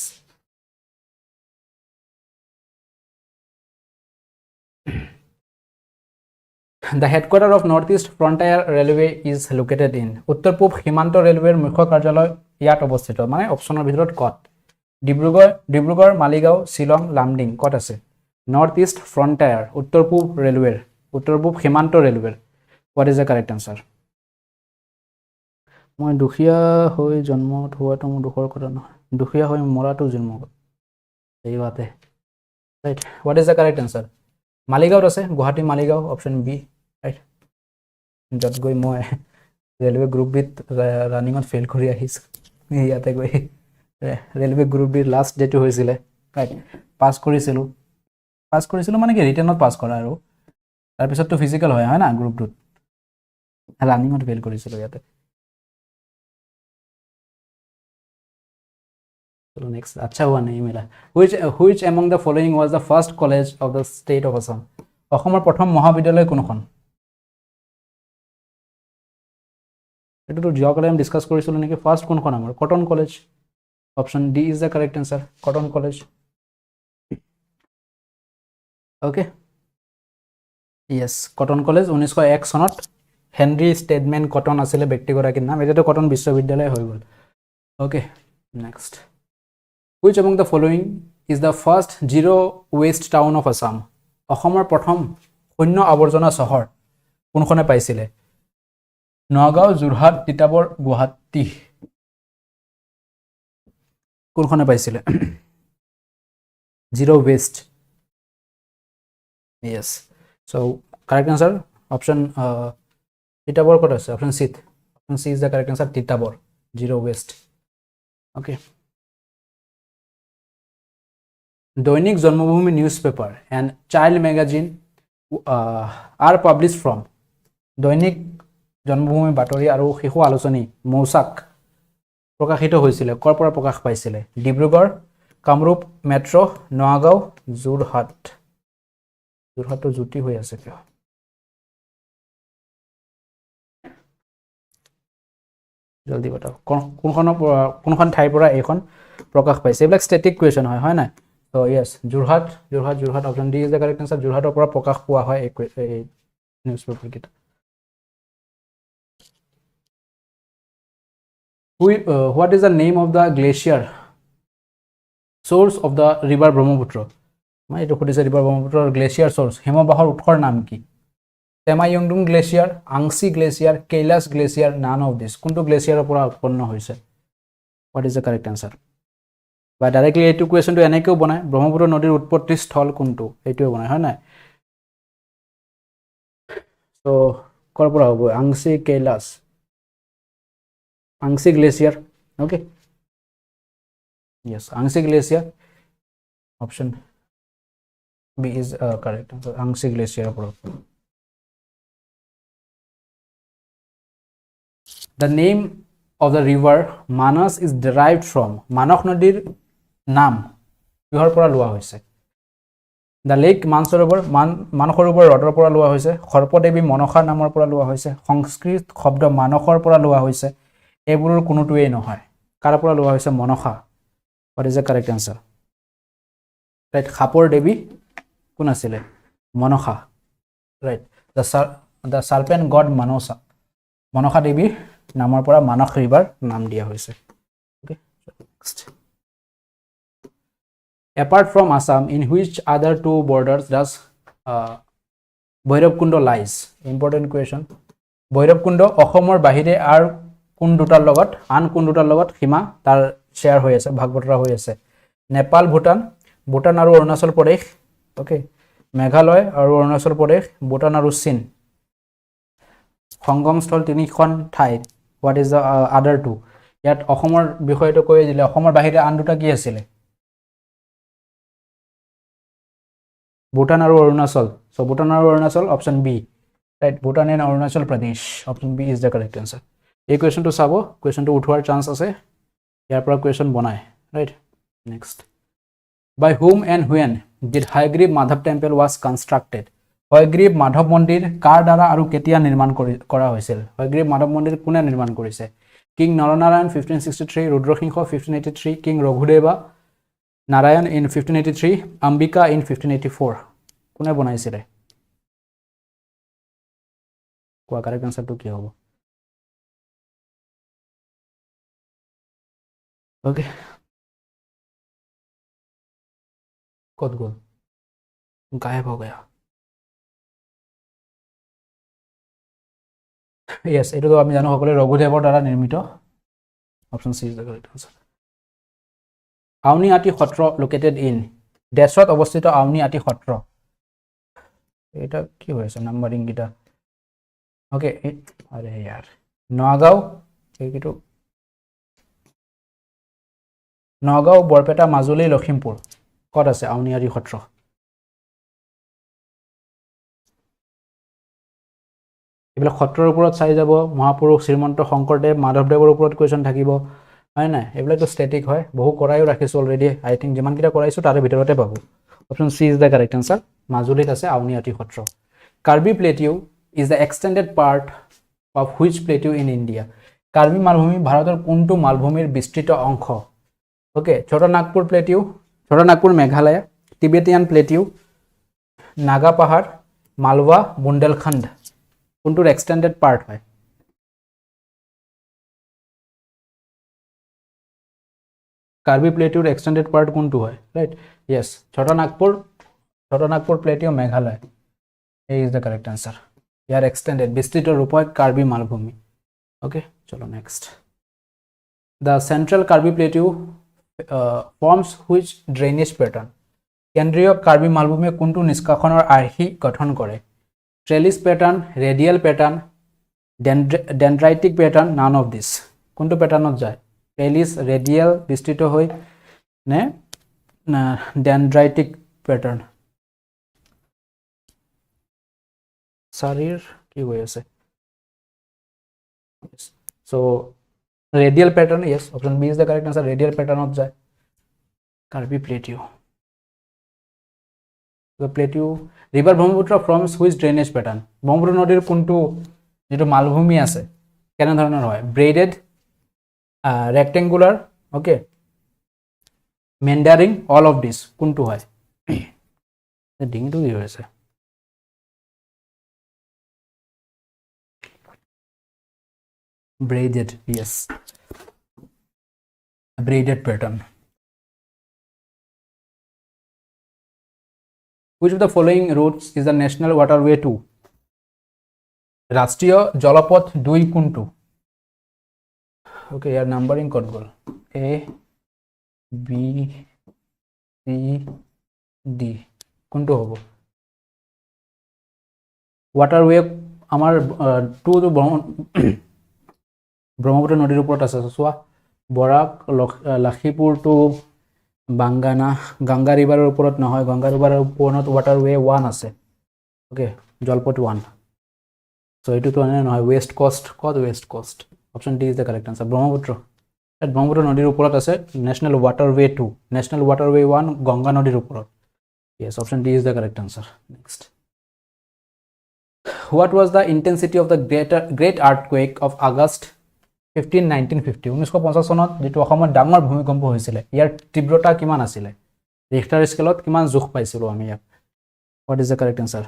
The headquarters of Northeast Frontier Railway is located in উত্তৰ পূব সীমান্ত ৰেলৱেৰ মুখ্য কাৰ্যালয় ইয়াত অৱস্থিত মানে অপচনৰ ভিতৰত কত ডিব্ৰুগড় মালিগাঁও শিলং লামডিং কত আছে নৰ্থ ইষ্ট ফ্ৰণ্টায়াৰ উত্তৰ পূব সীমান্ত ৰেলৱেৰ what is the correct answer মই দুখিয়া হৈ জন্মত হোৱাটো মোৰ দুখৰ কথা নহয় দুখিয়া হৈ মৰাটো জন্ম এই বাতে right what is the correct answer মালিগাঁৱত আছে Guwahati Maligaon option B right যত গৈ মই ৰেলৱে গ্ৰুপ বিত ৰানিঙত ফেল কৰি আহিছো ইয়াতে গৈ ৰেলৱে গ্ৰুপ বিৰ লাষ্ট ডেটো হৈছিলে ৰাইট পাস কৰিছিলো মানে কি ৰিটেনত পাস কৰা আৰু তাৰ পিছতটো ফিজিক্যাল হয় না গ্ৰুপ 2 ৰানিঙত ফেল কৰিছিলো ইয়াতে চলো নেক্সট আচ্ছা হোৱা নাই মেলা which among the following was the first college of the state of Assam অসমৰ প্ৰথম মহাবিদ্যালয় কোনখন এটো জিঅগ্ৰাফি আমি ডিসকাস কৰিছিলো নেকি ফাৰ্স্ট কোনখন আমাৰ cotton college option D is the correct answer cotton college okay yes cotton college 1901 সনত হেনৰি ষ্টেডমেন কটন আছিল ব্যক্তিগৰাকীৰ নাম এটাটো কটন বিশ্ববিদ্যালয় হৈ গল okay next which among the following is the first zero waste town of Assam অসমৰ প্ৰথম শূন্য আৱৰ্জনা চহৰ কোনখনে পাইছিলে নগাঁও যোৰহাট তিতাবৰ গুৱাহাটী কোনখনে পাইছিলে zero waste yes so correct answer option Titabar কত আছে option c is the correct answer Titabar zero waste okay দৈনিক জন্মভূমি newspaper and child magazine are published from দৈনিক জন্মভূমি বাতৰি আৰু শিশু আলোচনী মৌচাক প্ৰকাশিত হৈছিল কৰ পৰা প্ৰকাশ পাইছিল ডিব্ৰুগড় কামৰূপ মেট্ৰো নগাঁও যোৰহাটটো জুটি হৈ আছে কিয় জলদি বতাও কোনখন ঠাইৰ পৰা এখন প্ৰকাশ পাইছে এইবিলাক ষ্টেটিক কোৱেশ্চন হয় না So yes, Jorhat option D is the correct answer. Jorhat opera prakash pua hoy a newspaper kita. What is the name of the glacier source of the river Brahmaputra? Mai eto khudise river Brahmaputra glacier source himabahar uthor naam ki? Semayongdung glacier, Angsi glacier, Kailash glacier, none of this. Kuntu glacier opera utponno hoise? What is the correct answer? বা ডাইরেক্টলি এইটো কোৱেশ্চনটো এনেকেও বনায় ব্ৰহ্মপুত্ৰ নদীৰ উৎপত্তি স্থল কোনটো এইটোও বনায় হয় না সো কৰ পৰা হ'ব Angshi Kailash Angshi glacier okay yes Angshi glacier option B is correct Angshi glacier পৰা the name of the river Manas is derived from মানস নদীৰ নাম কিহৰ পৰা লোৱা হৈছে দা লেক মানসৰোবৰ মানসৰোবৰ হ্ৰদৰ পৰা লোৱা হৈছে সৰ্পদেৱী মনসা নামৰ পৰা লোৱা হৈছে সংস্কৃত শব্দ মানসৰ পৰা লোৱা হৈছে এইবোৰৰ কোনোটোৱেই নহয় কাৰ পৰা লোৱা হৈছে Manasa what is the correct answer right খাপৰ দেৱী কোন আছিল Manasa right the serpent god Manosa Manasa দেৱী নামৰ পৰা মানস ৰিভাৰ নাম দিয়া হৈছে okay next apart from Assam in which other two borders does Bhairabkundo lies important question Bhairabkundo অসমৰ বাহিৰে আৰু কোন দুটাৰ লগত আন কোন দুটাৰ লগত সীমা তাৰ শেয়াৰ হৈ আছে ভাগ বতৰা হৈ আছে নেপাল ভূটান আৰু অৰুণাচল প্ৰদেশ ওকে মেঘালয় আৰু অৰুণাচল প্ৰদেশ ভূটান আৰু চীন সংগমস্থল তিনিখন ঠাই what is the other two ইয়াত অসমৰ বিষয়টো কৈ দিলে অসমৰ বাহিৰে আন দুটা কি আছিল ভূটান আৰু অৰুণাচল so ভূটান আৰু Arunachal option b right Bhutan and Arunachal Pradesh option b is the correct answer এই কোৱেশ্চনটো চাব কোৱেশ্চনটো উঠোৱাৰ চান্স আছে ইয়াৰ পৰা কোৱেশ্চন বনায় right next by whom and when did Hayagriv Madhav temple was constructed Hayagriv Madhav মন্দিৰ কাৰ দ্বাৰা আৰু কেতিয়া নিৰ্মাণ কৰা হৈছিল Hayagriv Madhav মন্দিৰ কোনে নিৰ্মাণ কৰিছে king Naranarayan 1563 Rudrasingha 1583 king Raghudeva Narayan in 1583 Ambika in 1584 কোনে বনাইছিলে কোৱা কাৰেক্ট আনসাৰটো কি হ'ব ওকে ক'ত গ'ল গায়েব হৈ গয়া ইয়েছ এইটোতো আমি জানো সকলোৱে ৰঘুদেৱৰ দ্বাৰা নিৰ্মিত option C is the correct answer Auniati Satra located in ডেছত অৱস্থিত আউনীআটী সত্ৰ এটা কি হৈ আছে নাম্বাৰিং গিটা ওকে আৰে यार নগাঁও এইটো নগাঁও বৰপেটা মাজুলী লখিমপুৰ ক'ত আছে আউনীআটী সত্ৰ এইবিলাক সত্ৰৰ ওপৰত চাই যাব মহাপুৰুষ শ্ৰীমন্ত শংকৰদেৱ মাধৱদেৱৰ ওপৰত কুৱেশ্যন থাকিব হয় নাই এইবিলাকতো ষ্টেটিক হয় বহু কৰাইও ৰাখিছোঁ অলৰেডি আই থিংক যিমানকেইটা কৰাইছোঁ তাৰে ভিতৰতে পাব option C is the correct answer মাজুলীত আছে Auniati Satra Karbi plateau is the extended part of which plateau in India Karbi মালভূমি ভাৰতৰ কোনটো মালভূমিৰ বিস্তৃত অংশ ওকে ছোটা নাগপুৰ প্লেটিউ ছোটা নাগপুৰ মেঘালয় টিবেটিয়ান প্লেটিউ নাগা পাহাৰ মালৱা বুন্দেলখণ্ড কোনটোৰ এক্সটেণ্ডেড পাৰ্ট হয় কাৰ্বি প্লেটিউৰ এক্সটেণ্ডেড পাৰ্ট কোনটো হয় ৰাইট ইয়েছ ছোটা নাগপুৰ প্লেটিউ মেঘালয় এই ইজ দ্য কাৰেক্ট আনসাৰ ইয়াৰ এক্সটেণ্ডেড বিস্তৃত ৰূপত কাৰ্বি মালভূমি ওকে চলো next the central Karbi plateau forms which drainage pattern কেন্দ্ৰীয় কাৰ্বি মালভূমিয়ে কোনটো নিষ্কাশনৰ আৰ্হি গঠন কৰে trellis pattern radial pattern dendritic pattern none of this কোনটো পেটাৰ্ণত যায় ট্ৰেলিছ ৰেডিয়েল বিস্তৃত হৈ নে ডেনড্ৰাইটিক পেটাৰ্ণ চাৰিৰ কি হৈ আছে চ' radial pattern yes option B is the correct answer radial পেটাৰ্ণত যায় Karbi plateau plateau river Brahmaputra forms which drainage pattern Brahmaputra নদীৰ কোনটো যিটো মালভূমি আছে কেনেধৰণৰ হয় braided rectangular okay meandering all of this কোনটো হয় ডিঙিটো কি হৈ আছে braided yes braided pattern which of the following routes is the national waterway to ৰাষ্ট্ৰীয় জলপথ 2 কোনটো okay ইয়াৰ নাম্বাৰিং ক'ত গ'ল a b c d কোনটো হ'ব waterway আমাৰ 2 ব্ৰহ্মপুত্ৰ নদীৰ ওপৰত আছে চোৱা বৰাক লখিমপুৰ টু বাংগানা গংগা ৰিভাৰৰ ওপৰত নহয় গংগা ৰিভাৰৰ ওপৰত ৱাটাৰৱে 1 আছে ওকে জলপথ 1 সো এইটো নহয় ওয়েস্ট কোস্ট কত west coast option D is the correct answer Brahmaputra নদীৰ ওপৰত আছে national waterway 2 national waterway 1 Ganga নদীৰ ওপৰত yes option d is the correct answer next what was the intensity of the great earthquake of August 15 1950 1950 চনত যেটো অসমত ডাঙৰ ভূমিকম্প হৈছিল ইয়াৰ তীব্ৰতা কিমান আছিল ৰিখটাৰ স্কেলত কিমান জোখ পাইছিল আমি ইয়াক what is the correct answer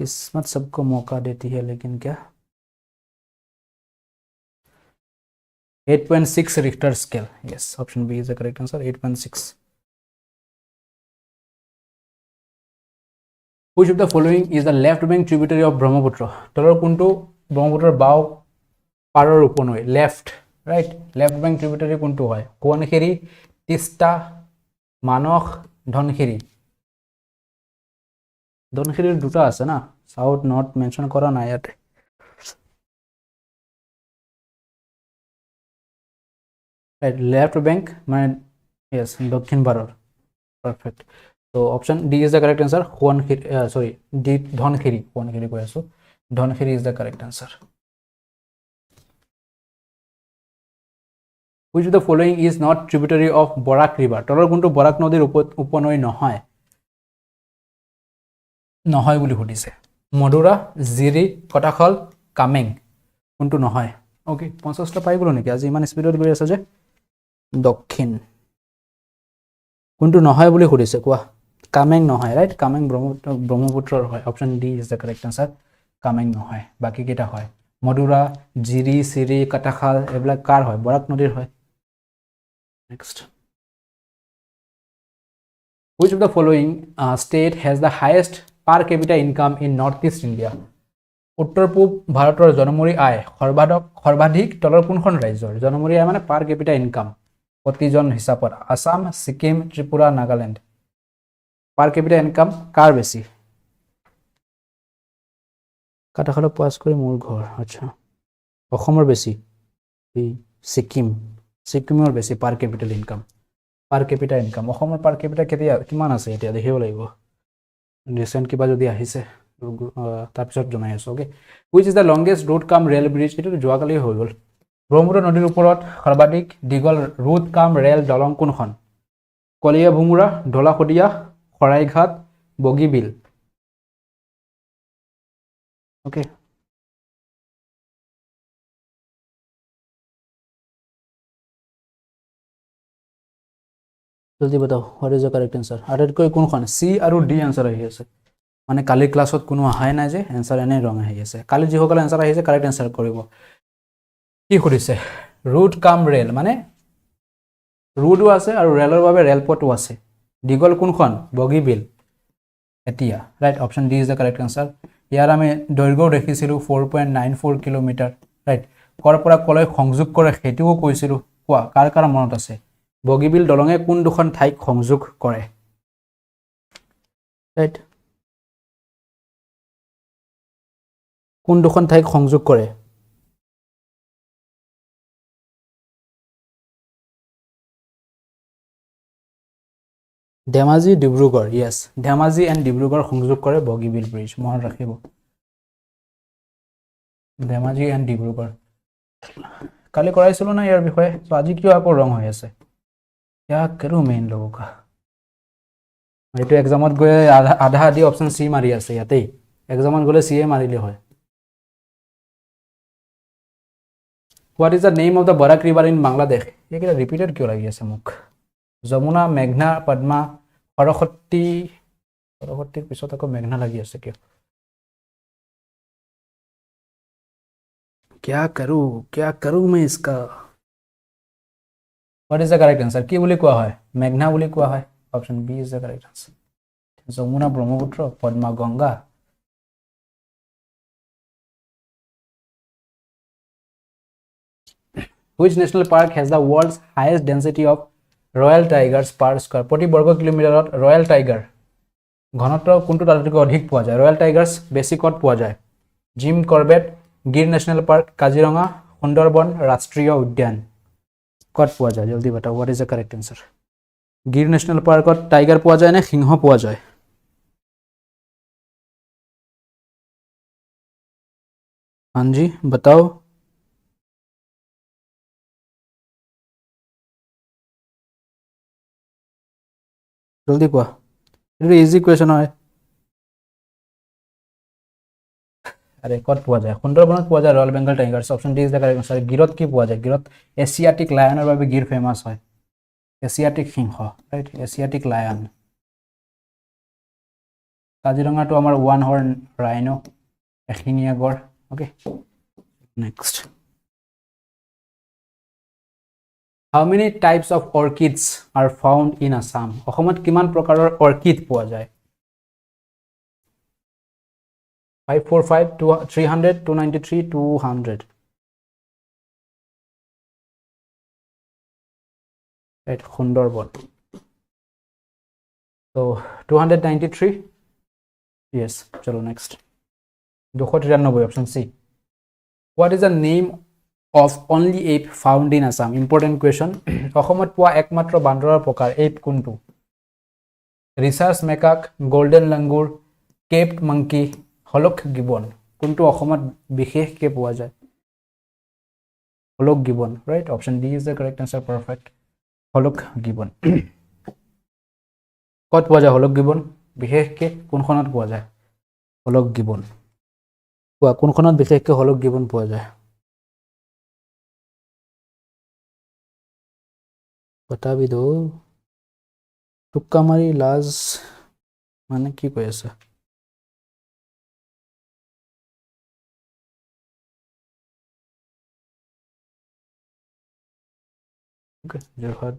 किस्मत सबको मौका देती है लेकिन क्या 8.6 Richter scale yes option b is the correct answer 8.6 which of the following is the left bank tributary of Brahmaputra তলৰ কোনটো ব্ৰহ্মপুত্ৰৰ বাও পাৰৰ উপনৈ লেফট ৰাইট লেফট বেংক ট্ৰিবিউটাৰি কোনটো হয় কোনখেৰি তিস্তা মানস ধনখেৰিৰ দুটা আছে না সাউথ নৰ্থ মেনশন কৰা নাই ইয়াতে ৰাইট লেফট বেংক মানে यस দক্ষিণ ভাৰৰ perfect so option d is the correct answer sorry d ধনখেৰি কৈ আছো ধনখেৰি is the correct answer which of the following is not tributary of Borak river তলৰ কোনটো বৰাক নদীৰ উপনৈ নহয় বুলি সুধিছে মধুৰা জিৰি কটাখল কামেং কোনটো নহয় ওকে 50 টা পাই গলো নেকি আজি ইমান স্পিডত গৈ আছে যে দক্ষিণ কোনটো নহয় বুলি সুধিছে কোৱা কামেং নহয় ৰাইট কামেং ব্ৰহ্মপুত্ৰৰ হয় option D is the correct answer Kameng নহয় বাকি কেইটা হয় মধুৰা জিৰি সিৰি কাটাখাল এবিলাক কাৰ হয় বৰাক নদীৰ হয় next which of the following state has the highest per capita income in northeast India উত্তৰ পূব ভাৰতৰ জনমূৰি আয় সৰ্বাধিক তলৰ কোনখন ৰাজ্যৰ জনমূৰি আয় মানে পাৰ কেপিটা ইনকাম প্ৰতিজন হিচাপত আসাম সিকিম ত্ৰিপুৰা নাগালেণ্ড পাৰ কেপিটা ইনকাম কাৰ বেছি কাটাখাল পাছ কৰি মোৰ ঘৰ আচ্ছা অসমৰ বেছি সিকিমৰ বেছি পাৰ কেপিটেল ইনকাম পাৰ কেপিটা ইনকাম অসমৰ পাৰ কেপিটা কেতিয়া কিমান আছে এতিয়া দেখিব লাগিব ৰিসেন্ট কিবা যদি আহিছে তাৰপিছত জনাই আছো okay which is the longest road cum rail bridge এটো যোৱাকালি হৈ গল ব্ৰহ্মপুত্ৰ নদীৰ ওপৰত সৰ্বাধিক দীঘল road cum rail দলং কোনখন কলিয়া ভুমুৰা ঢলাখদিয়া খৰাইঘাট বগীবিল ওকে জলদি बताओ what is the correct answer আটাইতকৈ কোনখন সি আৰু ডি আনসাৰ আহি আছে মানে কালি ক্লাছত কোনো আহাই নাই যে আনসাৰ এনে ৰং আহি আছে কালি যিসকল আনসাৰ আহিছে কাৰেক্ট আনসাৰ কৰিব কি কৰিছে road cum rail মানে roadও আছে আৰু ৰেলৰ বাবে ৰেলপথও আছে দীঘল কোনখন বগীবিল এতিয়া right option D is the correct answer ইয়াৰ আমি দৈৰ্ঘ্য দেখিছিলো 4.94 কিলোমিটাৰ ৰাইট কৰ পৰা কলৈ সংযোগ কৰে হেতুও কৈছিলো কোৱা কাৰ মনত আছে বগীবিল দলঙে কোন দুখন ঠাইক সংযোগ কৰে ৰাইট কোন দুখন ঠাইক সংযোগ কৰে ধেমাজি ডিব্ৰুগড় yes ধেমাজি এণ্ড ডিব্ৰুগড় সংযোগ কৰে বগীবিল ব্ৰিজ মনত ৰাখিব ধেমাজি এণ্ড ডিব্ৰুগড় কালি কৰাইছিলো না ইয়াৰ বিষয়ে তো আজি কিয় আকৌ ৰং হৈ আছে क्या करूं मैं इन लोगों का এইটো এক্সামত গৈ আধা আধি অপশন সি মাৰি আছে ইয়াতেই এক্সামত গলে সি এ মাৰিলে হয় what is the name of the Barak river in Bangladesh এইকেইটা ৰিপিটেড কিয় লাগি আছে মোক যমুনা মেঘনা পদ্মা সৰস্বতীৰ পিছত আকৌ মেঘনা লাগি আছে কিয় क्या करूं मैं इसका what is the correct answer কি বুলি কোৱা হয় মেঘনা বুলি কোৱা হয় option B is the correct answer Jamuna Brahmaputra Padma Ganga which national park has the world's highest density of royal tigers per square প্ৰতি বৰ্গ কিলোমিটাৰত ৰয়েল টাইগাৰ ঘনত্ব কোনটো তাতকৈ অধিক পোৱা যায় ৰয়েল টাইগাৰ্স বেছি কত পোৱা যায় জিম কৰবেট গিৰ ন্যাশনাল পাৰ্ক কাজিৰঙা সুন্দৰবন ৰাষ্ট্ৰীয় উদ্যান কত পোৱা যায় জলদি बताओ what is the correct answer Gir national পাৰ্কত টাইগাৰ পোৱা যায় নে সিংহ পোৱা যায় हाँ जी बताओ জলদি কোৱা এটা ইজি কোৱেশ্চন হয় আৰে কত পোৱা যায় সুন্দৰবনত পোৱা যায় royal Bengal tigers option D is the correct answer গিৰত কি পোৱা যায় গিৰত এছিয়াটিক লায়নৰ বাবে গিৰ ফেমাস হয় এছিয়াটিক সিংহ ৰাইট এছিয়াটিক লায়ন কাজিৰঙাটো আমাৰ ওৱান হৰ্ন ৰাইনো এশিঙীয়া গড় okay next How many types of orchids are found in Assam? অসমত কিমান প্ৰকাৰৰ অৰ্কিড পোৱা যায় 545 300 293 200 right সুন্দৰবন so 293 yes চলো next 293 option C what is the name of only ape found in Assam important question অসমত পোৱা একমাত্ৰ বান্দৰৰ প্ৰকাৰ ape কোনটো rhesus macaque golden langur capped monkey hoolock gibbon কোনটো অসমত বিশেষকৈ পোৱা যায় hoolock gibbon right option D is the correct answer perfect hoolock gibbon কত পোৱা যায় হলক গিবন বিশেষকৈ কোনখনত পোৱা যায় হলক গিবন কোনখনত বিশেষকৈ হলক গিবন পোৱা যায় बता भी दो टुक्का मारी लाज माने की কৈ আছে Okay, Jorhat.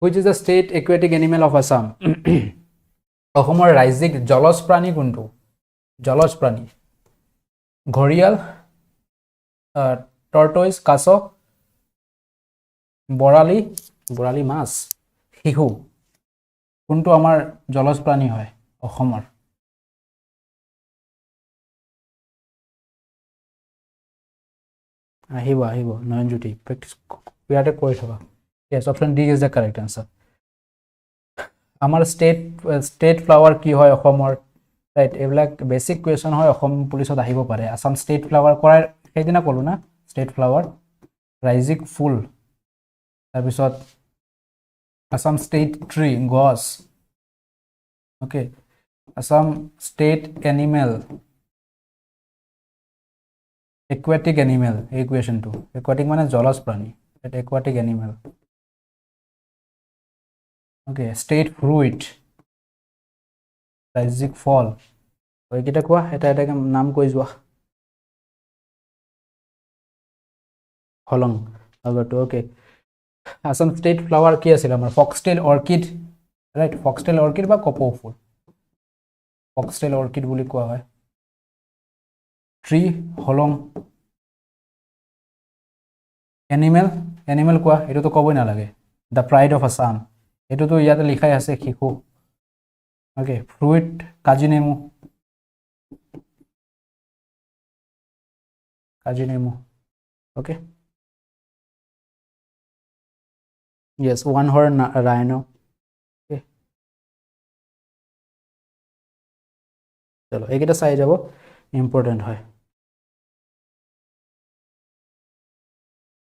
Which is the state aquatic animal of Assam? অসমৰ ৰাজ্যিক জলজ প্ৰাণী কোনটো? জলজ প্ৰাণী ঘৰিয়াল, টৰ্টইজ, কাছ, বৰালি, বৰালি মাছ, শিহু কোনটো আমাৰ জলজ প্ৰাণী হয় অসমৰ? আহিব আহিব নয়নজ্যোতি প্ৰেক্টিছ ইয়াতে কৰি থকা yes option D is the correct answer আমাৰ ষ্টেট ফ্লাৱাৰ কি হয় অসমৰ ৰাইট এইবিলাক বেসিক কোৱেশ্চন হয় অসম পুলিচত আহিব পাৰে আসাম ষ্টেট ফ্লাৱাৰ কৰাৰ সেইদিনা ক'লো না ষ্টেট ফ্লাৱাৰ ৰাইজিক ফুল তাৰপিছত আসাম ষ্টেট ট্ৰী গছ okay Assam state animal aquatic animal equation to aquatic মানে জলজ প্ৰাণী that aquatic animal okay state fruit ৰাজ্যিক ফল এইকেইটা কোৱা এটা এটা নাম কৈ যোৱা হলং আগটো ওকে আসাম ষ্টেট ফ্লাৱাৰ কি আছিল আমাৰ foxtail orchid right foxtail orchid বা কপৌ ফুল ফক্সটেল অৰ্কিড বুলি কোৱা হয় ট্ৰী হলং এনিমেল কোৱা এটো তো কবই না লাগে দা প্ৰাইড অফ আসাম এটো তো ইয়াতে লিখাই আছে শিশু ওকে ফ্ৰুইট কাজি নেমু okay yes one horn rhino okay চলো এইকেইটা চাই যাব ইম্পৰ্টেন্ট হয়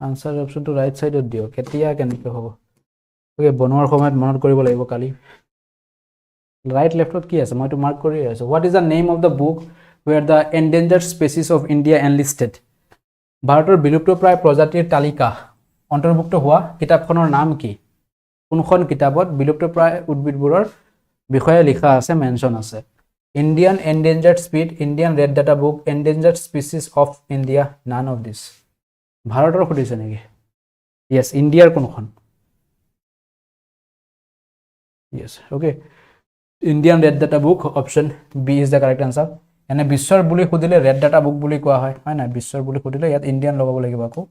আনসাৰ অপশনটো ৰাইট সাইডত দিও কেতিয়া কেনেকৈ হ'ব ওকে বনোৱাৰ সময়ত মনত কৰিব লাগিব কালি ৰাইট লেফটত কি আছে মইটো মাৰ্ক কৰি আছো what is the name of the book where the endangered species of India enlisted ভাৰতৰ বিলুপ্তপ্ৰায় প্ৰজাতিৰ তালিকা অন্তৰ্ভুক্ত হোৱা কিতাপখনৰ নাম কি কোনখন কিতাপত বিলুপ্তপ্ৰায় উদ্ভিদবোৰৰ বিষয়ে লিখা আছে মেনশন আছে Indian endangered species Indian red data book endangered species of India none of this ভাৰতৰ খুদিছে নেকি yes ইণ্ডিয়াৰ কোনখন yes okay Indian red data book option B is the correct answer এনে বিশ্বৰ বুলি খুদিলে red data book বুলি কোৱা হয় হয় না বিশ্বৰ বুলি খুদিলে ইয়াত ইণ্ডিয়ান লগাব লাগিব আকৌ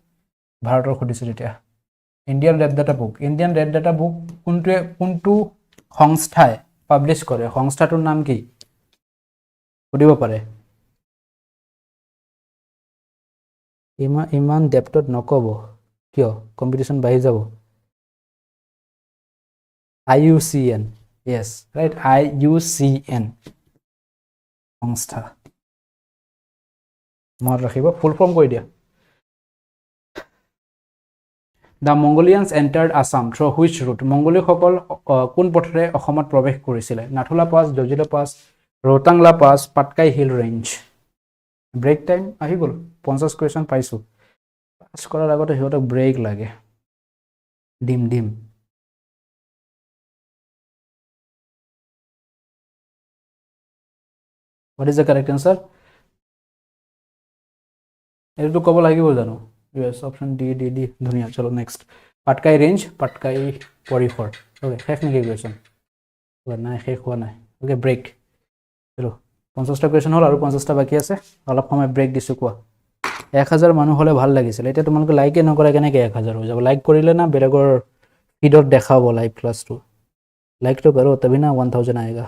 ভাৰতৰ খুদিছে তেতিয়া Indian red data book কোনটো সংস্থাই পাবলিশ কৰে সংস্থাটোৰ নাম কি খুদিব পাৰে ইমান ডেপথত নকব কিয় কম্পিটিশন বাঢ়ি যাব IUCN yes right IUCN সংস্থা মনত ৰাখিব ফুল ফৰ্ম কৈ দিয়া The Mongolians entered Assam through which route মংগোলীয়সকল কোন পথেৰে অসমত প্ৰৱেশ কৰিছিল Nathula pass Zojila pass Rohtangla pass Patkai hill range break time আহি গল 50 কোৱেশ্চন পাইছো পাছ কৰাৰ আগতে হিহঁতক ব্ৰেক লাগে ডিম What is the correct answer? এটো কব লাগিব জানো yes option D ধুনিয়া চলো নেক্সট পাটকাই ৰেঞ্জ পাটকাই পৰিফৰ ওকে শেষ নেকি কোৱেশ্চন নাই শেষ হোৱা নাই ওকে ব্ৰেক চলো 50টা কোৱেশ্চন হল আৰু 50টা বাকি আছে অলপ সময় ব্ৰেক দিছো কোৱা 1000 মানুহ হলে ভাল লাগিছিল এটা তোমালোকে লাইক নকৰা কেনেকে 1000 হৈ যাব লাইক কৰিলে না বেলেগৰ ফিডত দেখাব লাইভ ক্লাসটো লাইক তো কৰো তবে না 1000 আएगा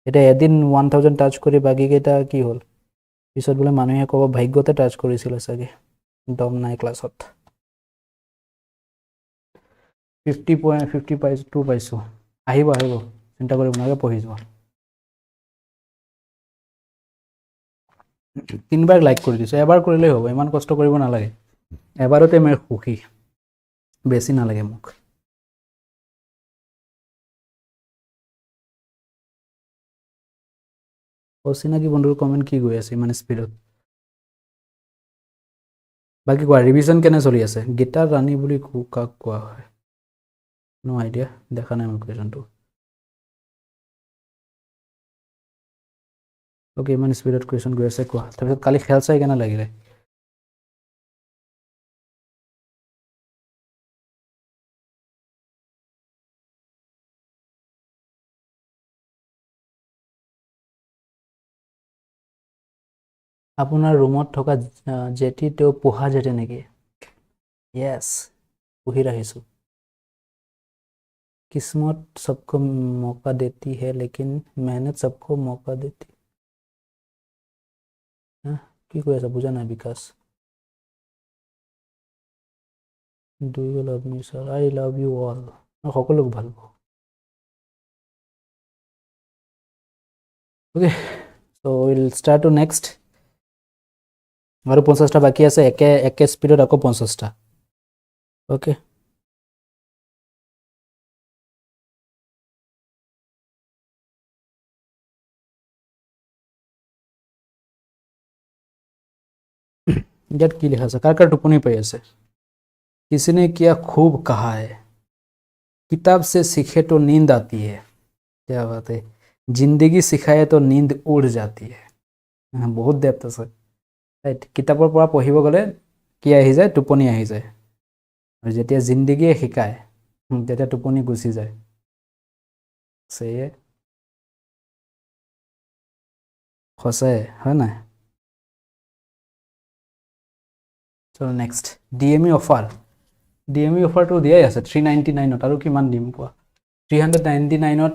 এটা এদিন 1000 টাচ কৰি বাকি কেটা কি হল পিছত বলে মানুহে কব ভাগ্যতে টাচ কৰিছিল সাগে দম নাই ক্লাসত 50 পাইছো 2 পাইছো আহিব চিন্তা কৰিব নাগে পঢ়ি যোৱা তিনবাৰ লাইক কৰি দিছো এবাৰ কৰিলেই হ'ব ইমান কষ্ট কৰিব নালাগে এবাৰতে মই খুখি বেছি নালাগে মোক অচিনাকি বন্ধুৰ কমেন্ট কি গৈ আছে মানে স্পিডত বাকি কোৱা ৰিভিজন কেনে চলি আছে গীতা ৰাণী বুলি কাক কোৱা হয় নো আইডিয়া দেখা নাই মই কোৱেশ্চনটো ওকে ইমান স্পিডত কোৱেশ্চন গৈ আছে কোৱা তাৰপিছত কালি খেল চাই কেনে লাগিলে আপোনাৰ ৰুমত থকা জেটি তেওঁ পোহা জেটি নেকি? য়েছ, পুহি ৰাখিছোঁ। किस्मत सबको मौका देती है लेकिन मेहनत सबको मौका देती। কি কৈ আছা বুজা নাই Bikash. Do you love me sir? I love you all. মই সকলোক ভাল পাওঁ। Okay, so will start to next. আৰু 50টা বাকী আছে, একে স্পীডত আকৌ 50টা। ওকে, ইয়াত কি লিখা আছে? কাৰ কাৰ টোপনি পাই আছে? किसी ने किया खूब कहा है, किताब से सीखे तो नींद आती है। क्या बात है। जिंदगी सिखाए तो नींद उड़ जाती है। বহুত ডেপ্থ আছে ৰাইট। কিতাপৰ পৰা পঢ়িব গ'লে কি আহি যায়? টোপনি আহি যায়। আৰু যেতিয়া জিন্দগীয়ে শিকায় তেতিয়া টোপনি গুচি যায়। সেয়ে সঁচাই হয় নাই? চলো নেক্সট। DME offer. ডিএমই অফাৰটো দিয়াই আছে 399ত। আৰু কিমান দিম কোৱা? 399ত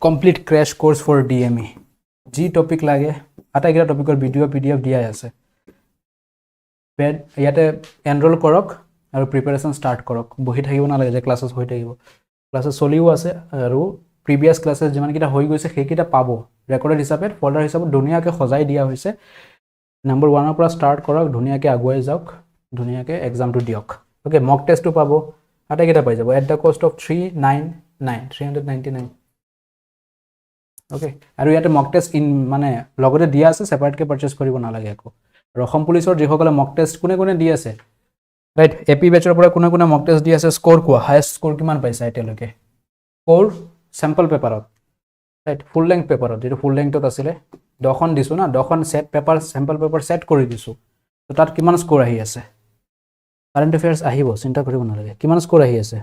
complete crash course for DME. যি টপিক লাগে আটাইকেইটা টপিকৰ ভিডিঅ' PDF দিয়াই আছে। ইয়াতে এনৰোল কৰক আৰু প্ৰিপাৰেশ্যন ষ্টাৰ্ট কৰক। বহি থাকিব নালাগে যে ক্লাছেছ হৈ থাকিব। ক্লাছেছ চলিও আছে আৰু প্ৰিভিয়াছ ক্লাছেছ যিমানকেইটা হৈ গৈছে সেইকেইটা পাব ৰেকৰ্ডেড হিচাপে, ফল্ডাৰ হিচাপত ধুনীয়াকৈ সজাই দিয়া হৈছে। নম্বৰ 1ৰ পৰা ষ্টাৰ্ট কৰক, ধুনীয়াকৈ আগুৱাই যাওক, ধুনীয়াকৈ এক্সামটো দিয়ক। অ'কে, মক টেষ্টটো পাব, আটাইকেইটা পাই যাব at the cost of 399। Okay, আৰু ইয়াতে মক টেষ্ট মানে লগতে দিয়া আছে, ছেপাৰেটকৈ পাৰচেছ কৰিব নালাগে একো। আৰু অসম পুলিচৰ যিসকলে মক টেষ্ট কোনে দি আছে ৰাইট, এপি বেচৰ পৰা কোনে মক টেষ্ট দি আছে, স্ক'ৰ কোৱা, হায়েষ্ট স্ক'ৰ কিমান পাইছা এতিয়ালৈকে? স্ক'ৰ চেম্পল পেপাৰত ৰাইট, ফুল লেংথ পেপাৰত, যিটো ফুল লেংথত আছিলে 10খন দিছোঁ না, 10খন set paper, sample paper set কৰি দিছোঁ। তো তাত কিমান স্ক'ৰ আহি আছে? কাৰেণ্ট এফেয়াৰ্ছ আহিব, চিন্তা কৰিব নালাগে। কিমান স্ক'ৰ আহি আছে?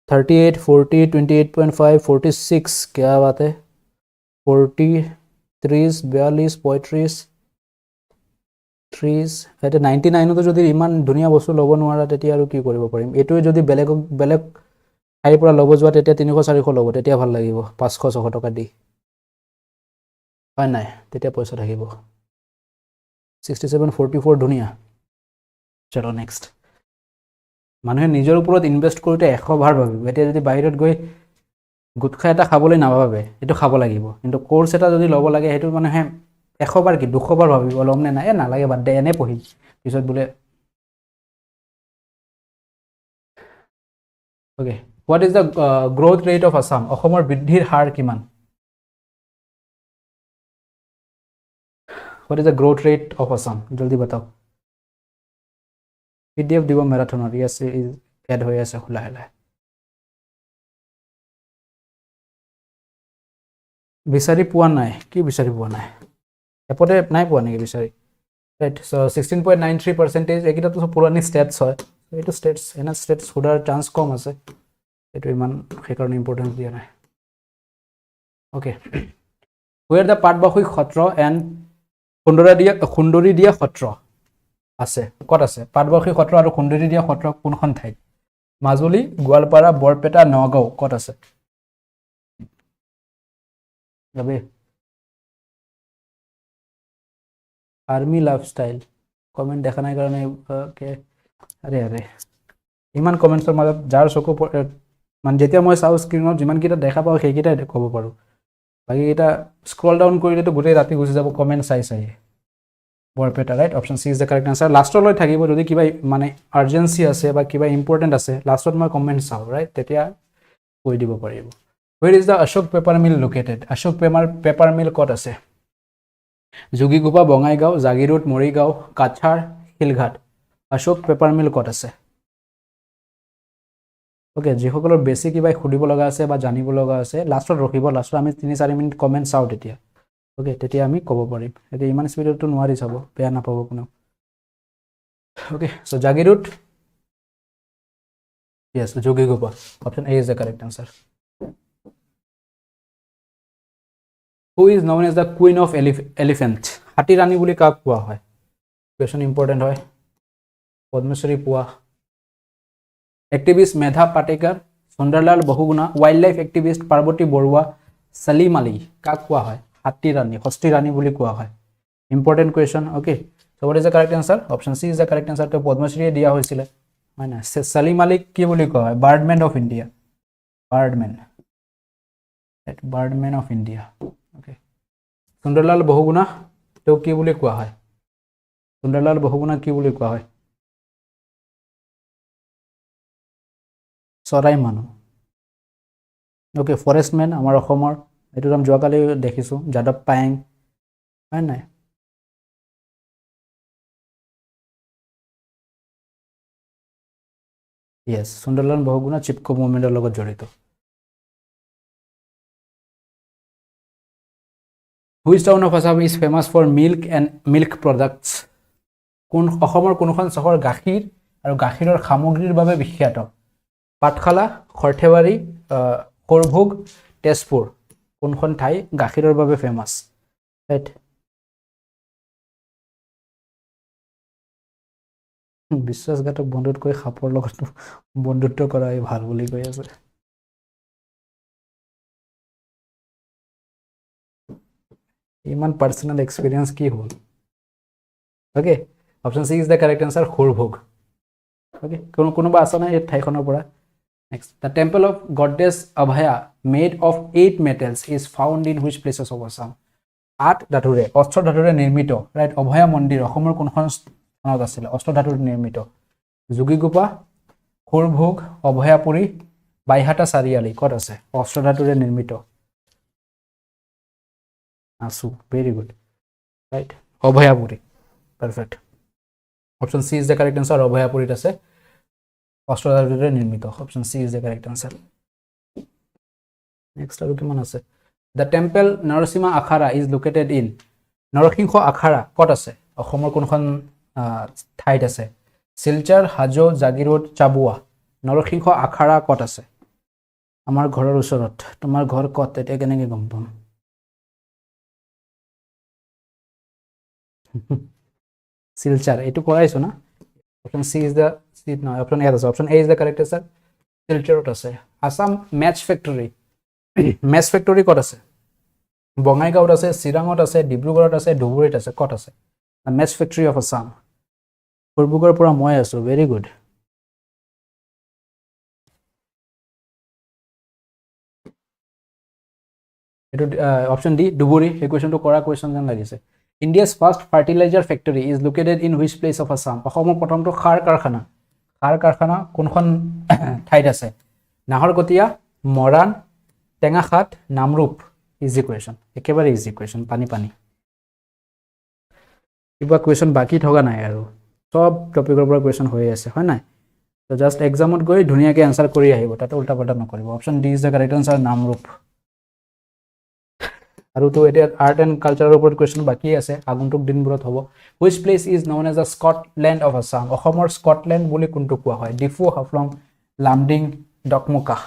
38, 40, 28.5, 46, क्या बात है। 40, 30, 42, 35, 30, এতিয়া 99তো যদি ইমান ধুনীয়া বস্তু ল'ব নোৱাৰা তেতিয়া আৰু কি কৰিব পাৰিম? এইটোৱে যদি বেলেগ ঠাইৰ পৰা ল'ব যোৱা তেতিয়া 300-400 ল'ব, তেতিয়া ভাল লাগিব 500-600 টকা দি, হয় নাই? তেতিয়া পইচা থাকিব। 67, 44 ধুনীয়া। চলো নেক্সট। মানুহে নিজৰ ওপৰত ইনভেষ্ট কৰোঁতে 100 বাৰ ভাবিব। এতিয়া যদি বাহিৰত গৈ গুটখা এটা খাবলৈ নাভাবে, সেইটো খাব লাগিব। কিন্তু কোৰ্চ এটা যদি ল'ব লাগে সেইটো মানুহে 100 বাৰ কি 200 বাৰ ভাবিব, ল'ম নে নাই, নালাগে বাদ দে, এনেই পঢ়িম পিছত বোলে। Okay, what is the growth rate of Assam? অসমৰ বৃদ্ধিৰ হাৰ কিমান? What is the growth rate of Assam? জলদি বাতাও। PDF দিব মেৰাথনত, ইয়াছ এড হৈ আছে লাহে লাহে। বিচাৰি পোৱা নাই? কি বিচাৰি পোৱা নাই? এপতে নাই পোৱা নেকি বিচাৰি? ৰাইট, চ' 16.93%। এইকেইটাতো চব পুৰণি ষ্টেটছ হয়। এইটো ষ্টেটছ, এনে ষ্টেটছ সোধাৰ চান্স কম আছে, এইটো ইমান সেইকাৰণে ইম্পৰ্টেঞ্চ দিয়া নাই। Okay, where the Patbausi Satra and Sundaridiya Satra আছে? ক'ত আছে পাটবাউসী সত্ৰ আৰু সুন্দৰী দিয়া সত্ৰ? কোনখন ঠাইত? মাজুলী, গোৱালপাৰা, বৰপেটা, নগাঁও, ক'ত আছে? যাবি আৰ্মি লাইফষ্টাইল কমেণ্ট দেখা নাই কাৰণে আৰে ইমান কমেণ্টছৰ মাজত যাৰ চকু মানে যেতিয়া মই চাওঁ স্ক্ৰীণত যিমানকেইটা দেখা পাওঁ সেইকেইটাই ক'ব পাৰোঁ, বাকীকেইটা স্ক্ৰল ডাউন কৰিলেতো গোটেই ৰাতি গুচি যাব কমেণ্ট চাই। Barpeta right, option C is the correct answer. লাষ্টলৈ থাকিব যদি কিবা মানে আৰ্জেঞ্চি আছে বা কিবা ইম্পৰ্টেণ্ট আছে, লাষ্টত মই কমেণ্ট চাওঁ ৰাইট, তেতিয়া কৈ দিব পাৰিব। Where is the Ashok paper mill located? Ashok paper mill ক'ত আছে? যোগীঘোপা, বঙাইগাঁও, জাগিৰোড, মৰিগাঁও, কাছাৰ, শিলঘাট। অশোক পেপাৰ মিল ক'ত আছে? অ'কে, যিসকলৰ বেছি কিবা সুধিব লগা আছে বা জানিব লগা আছে লাষ্টত ৰখিব, লাষ্টত আমি 3-4 মিনিট কমেণ্ট চাওঁ তেতিয়া। অ'কে, তেতিয়া আমি ক'ব পাৰিম। এতিয়া ইমান স্পীডতো নোৱাৰি চাব, বেয়া নাপাব কোনেও। Okay, so' Jagiroad, Yes, Jogighopa, option A is the correct answer. Who is known as the queen of elephant? হাতী ৰাণী বুলি কাক কোৱা হয়? Question important হয়. পদ্মশ্ৰী পোৱা activist Medha Patkar, Sunderlal Bahuguna, wildlife activist Parbati Barua, Salim Ali কাক কোৱা হয়? হাতী ৰাণী, হস্তি ৰাণী বুলি কোৱা হয়. Important question. Okay, so what is the correct answer? Option C is the correct answer. to Padmashri দিয়া হৈছিল হয় না. সলিম আলী কি বুলি কোৱা হয়? Birdman of India. Birdman, birdman of India. Okay, Sunderlal Bahuguna তেওঁ কি বুলি কোৱা হয়? সুন্দৰলাল বহুগুণা কি বুলি কোৱা হয়? চৰাই মানুহ. ওকে, ফৰেষ্টমেন আমাৰ অসমৰ, এইটো নাম যোৱাকালি দেখিছোঁ, যাদৱ পায়েং হয় নাই? ইয়েছ, সুন্দৰলাল বহুগুণা চিপকো মুভমেণ্টৰ লগত জড়িত. Which town of Assam is famous for milk and milk products? কোন অসমৰ কোনখন চহৰ গাখীৰ আৰু গাখীৰৰ সামগ্ৰীৰ বাবে বিখ্যাত? পাঠশালা, সৰ্থেবাৰী, সৰভোগ, তেজপুৰ. কোনখন ঠাই গাখীৰৰ বাবে ফেমাছ? ৰাইট, বিশ্বাসঘাতক বন্ধুতকৈ সাপৰ লগত বন্ধুত্ব কৰাই ভাল বুলি কৈ আছে. ইমান পাৰ্চনেল এক্সপিৰিয়েঞ্চ কি হ'ল? Okay, option C is the correct answer, Sorbhog. Okay, কোনোবা আছে নাই এই ঠাইখনৰ পৰা? Next, the temple of goddess Abhaya made of 8 metals is found in which places of Assam? 8 ধাতুৰে, অস্ত্ৰ ধাতুৰে নিৰ্মিত, ৰাইট, অভয়া মন্দিৰ অসমৰ কোনখন স্থানত আছিলে? অস্ত্ৰ ধাতুৰে নিৰ্মিত. যোগীগোপা, সৰভোগ, অভয়াপুৰী, বাইহাটা চাৰিআলি ক'ত আছে? অস্ত্ৰ ধাতুৰে নিৰ্মিত. আছো, very good, right, Abhayapuri. Perfect. Option C is the correct answer, অভয়াপুৰীত আছে, অস্ত্ৰ ধাতুৰে নিৰ্মিত. Option C is the correct answer. Next আৰু কিমান আছে? দ্য টেম্পল নৰসিংহ আখাৰা ইজ লোকেটেড ইন? নৰসিংহ আখাৰা ক'ত আছে? অসমৰ কোনখন ঠাইত আছে? শিলচৰ, হাজো, জাগিৰোড, চাবুৱা. নৰসিংহ আখাৰা ক'ত আছে? আমাৰ ঘৰৰ ওচৰত. তোমাৰ ঘৰ ক'ত? এতিয়া কেনেকৈ গম পাম? শিলচৰ, এইটো কৰাইছো না? Option C is the seat নহয়, অপশ্যন এ আছে, option A is the correct answer, শিলচৰত আছে. Assam match factory, match factory ক'ত আছে? বঙাইগাঁৱত আছে, চিৰাঙত আছে, ডিব্ৰুগড়ত আছে, ধুবুৰীত আছে, ক'ত আছে? Match factory of Assam. সৰভোগৰ পৰা মই আছো, ভেৰি গুড. এইটো অপশ্যন ডি ধুবুৰী. এই কুৱেশ্যনটো কৰা কুৱেশ্যন যেন লাগিছে. India's first fertiliser factory is located in which place of Assam? অসমৰ প্ৰথমটো সাৰ কাৰখানা, সাৰ কাৰখানা কোনখন ঠাইত আছে? নাহৰকটীয়া, মৰাণ, টেঙাখাত, নামৰূপ. ইজি কুৱেশ্যন, একেবাৰে ইজি কুৱেশ্যন, পানী পানী. কিবা কুৱেশ্যন বাকী থকা নাই আৰু, সব টপিকৰ পৰা কুৱেশ্যন হৈ আছে হয় নাই? তো জাষ্ট এক্সামত গৈ ধুনীয়াকৈ এনচাৰ কৰি আহিব, তাতে উল্টা পাল্টা নকৰিব. Option D is the correct answer, Namrup. আৰু তো এতিয়া আৰ্ট এণ্ড কালচাৰৰ ওপৰত কুৱেশ্যন বাকী আছে, আগন্তুক দিনবোৰত হ'ব. Which place is known as the Scotland of Assam? অসমৰ স্কটলেণ্ড বুলি কোনটো কোৱা হয়? Diphu, Haflong, Lumding, Dokmoka.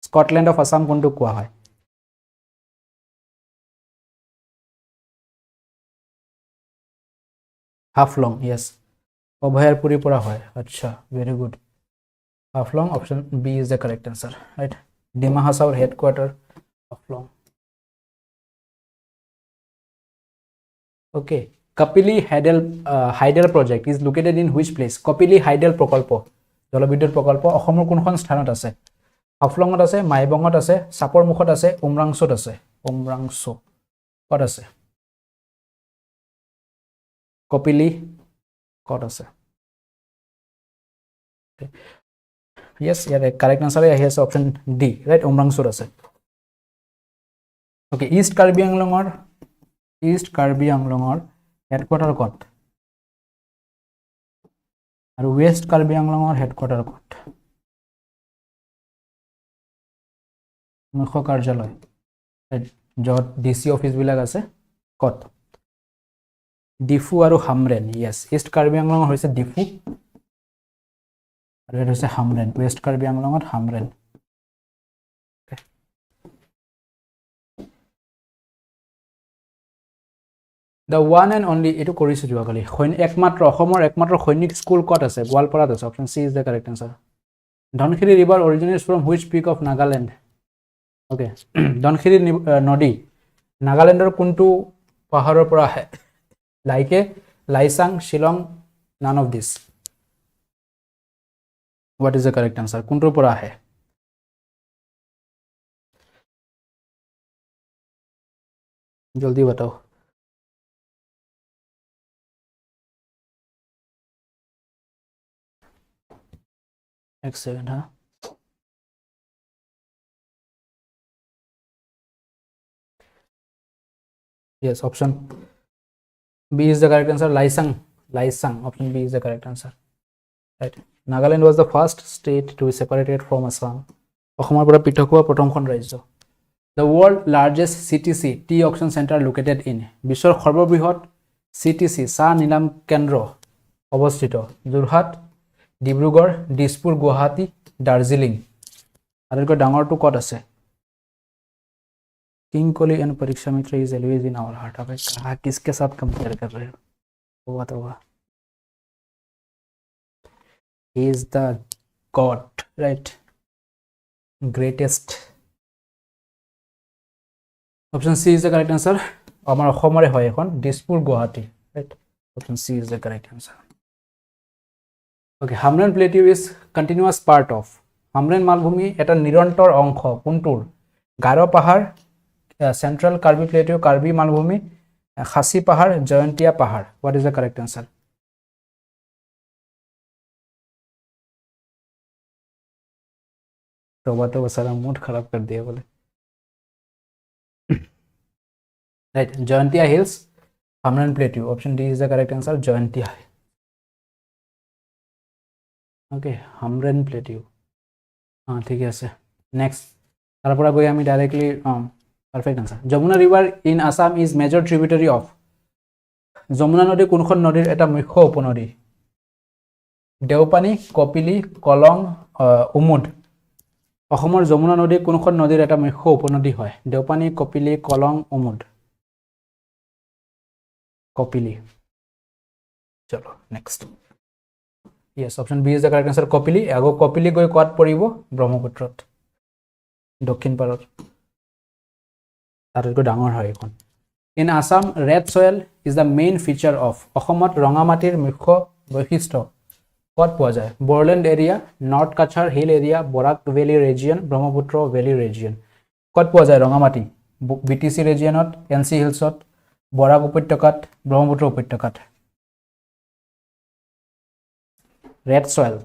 Scotland of Assam কোনটো কোৱা হয়? হাফলং, য়েছ, অভয়াপুৰীৰ পৰা হয়. আচ্ছা, very good. Haflong, option B is the correct answer, right. Dima Hasao headquarters Haflong. Okay, Kopili hydel project is located in which place? Kopili hydel প্ৰকল্প, জলবিদ্যুৎ প্ৰকল্প অসমৰ কোনখন স্থানত আছে? হাফলঙত আছে, মাইবঙত আছে, চাপৰমুখত আছে, উমৰাংচুত আছে. উমৰাংচু ক'ত আছে? কপিলী ক'ত আছে? ইয়েছ, ইয়াৰে কাৰেক্ট আনচাৰে আহি আছে অপশ্যন ডি, ৰাইট, উমৰাংচুত আছে. অ'কে, ইষ্ট কাৰ্বি আংলঙৰ হেডকোৱাৰ্টাৰ ক'ত? আৰু ৱেষ্ট কাৰ্বি আংলঙৰ হেডকোৱাৰ্টাৰ ক'ত? মুখ্য কাৰ্যালয়, য'ত DC অফিচবিলাক আছে, ক'ত? ডিফু আৰু হামৰেন. ইয়েছ, ইষ্ট কাৰ্বি আংলঙৰ হৈছে ডিফু আৰু এইটো হৈছে হামৰেন. ৱেষ্ট কাৰ্বি আংলঙত Hamren. The one and only এটো কৰিছো যোৱাকালি একমাত্ৰ অসমৰ একমাত্ৰ সৈনিক স্কুল কত আছে গোৱালপাৰাত আছে option C is the correct answer Dhansiri river originates from which peak of Nagaland okay Dhansiri নদী নাগালেণ্ডৰ কোনটো পাহাৰৰ পৰা আহে লাইকে লাইসাং Shillong none of this what is the correct answer কোনটোৰ পৰা আহে জলদি बताओ एक सेकंड हाँ yes option B is the correct answer laisang option B is the correct answer right Nagaland was the first state to be separated from Assam অসমৰ পৰা পৃথক হোৱা প্ৰথমখন ৰাজ্য the world largest CTC tea auction center located in বিশ্বৰ সৰ্ববৃহৎ CTC চাহ নিলাম কেন্দ্ৰ অৱস্থিত যোৰহাট ডিব্ৰুগড় দিছপুৰ গুৱাহাটী দাৰ্জিলিং আটাইতকৈ ডাঙৰটো ক'ত আছে king Kohli and Pariksha Mitra is always in our heart अबे कहा किसके साथ कंपेयर कर रहे हो हुआ तो हुआ he is the god right greatest option C is the correct answer আমাৰ অসমৰে হয় এখন Dispur Guwahati right option C is the correct answer okay Hamren plateau is continuous part of Hamren মালভূমি এটা নিৰন্তৰ অংশ কোনটোৰ গাৰো পাহাৰ সেন্ট্রাল কার্বি প্লেটিউ কার্বি মালভূমি খাসি পাহাড় জয়ন্তিয়া পাহাড় what is the correct answer तो सारा मूड खराब कर दिया बोले right Jaintia hills Hamren plateau option D is the correct answer Jaintia okay Hamren plateau हाँ ठीक है नेक्स्ट तार পৰা গৈ আমি directly Perfect answer. Jamuna river in Assam is major tributary of Jamuna নদী কোনখন নদীৰ এটা মুখ্য উপনদী দেওপানী কপিলি কলং উমুদ অসমৰ যমুনা নদী কোনখন নদীৰ এটা মুখ্য উপনদী হয় দেওপানী কপিলি কলং উমুদ কপিলি চলো next yes option B is the correct answer Kopili আগো কপিলি গৈ কোৱাত পৰিব ব্ৰহ্মপুত্ৰত দক্ষিণ পাৰত আটাইতকৈ ডাঙৰ হয় এখন in Assam red soil is the main feature of অসমত ৰঙা মাটিৰ মুখ্য বৈশিষ্ট্য ক'ত পোৱা যায় Bodoland area north Cachar hill area Barak valley region Brahmaputra valley region ক'ত পোৱা যায় ৰঙা মাটি বিটিসি ৰিজিয়নত এনসি হিলছত বৰাক উপত্যকাত ব্ৰহ্মপুত্ৰ উপত্যকাত ৰেড সয়েল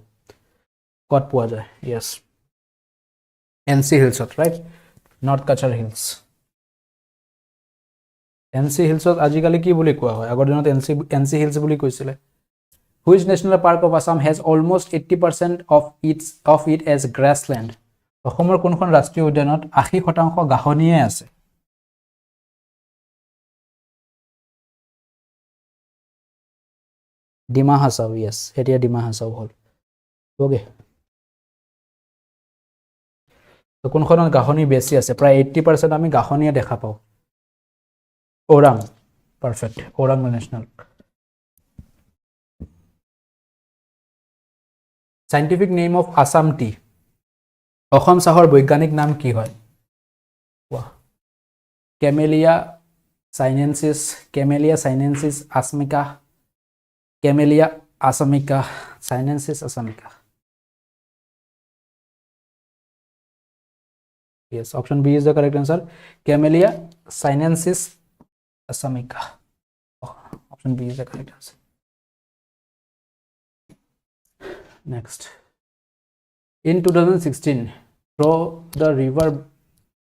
ক'ত পোৱা যায় yes এনসি হিলছত right north Cachar hills NC হিলছত আজিকালি কি বুলি কোৱা হয় আগৰ দিনত এনসি হিলছ বুলি কৈছিলে which national park of Assam has almost 80% of it as grassland অসমৰ কোনখন ৰাষ্ট্ৰীয় উদ্যানত 80% ঘাঁহনিয়ে আছে ডিমা হাছাও yes এতিয়া ডিমা হাছাও হল ওকে তো কোনখনত ঘাঁহনি বেছি আছে প্ৰায় 80% আমি ঘাঁহনিয়ে দেখা পাওঁ Orang, perfect. Orang National. Scientific name of Assam tea. Assam চাহৰ বৈজ্ঞানিক নাম কি হয়? Camellia sinensis asmica. Camellia assamica. Sinensis assamica. Yes, option B is the correct answer. Camellia sinensis assamica. Option B is the correct answer. Next. In 2016, through the river.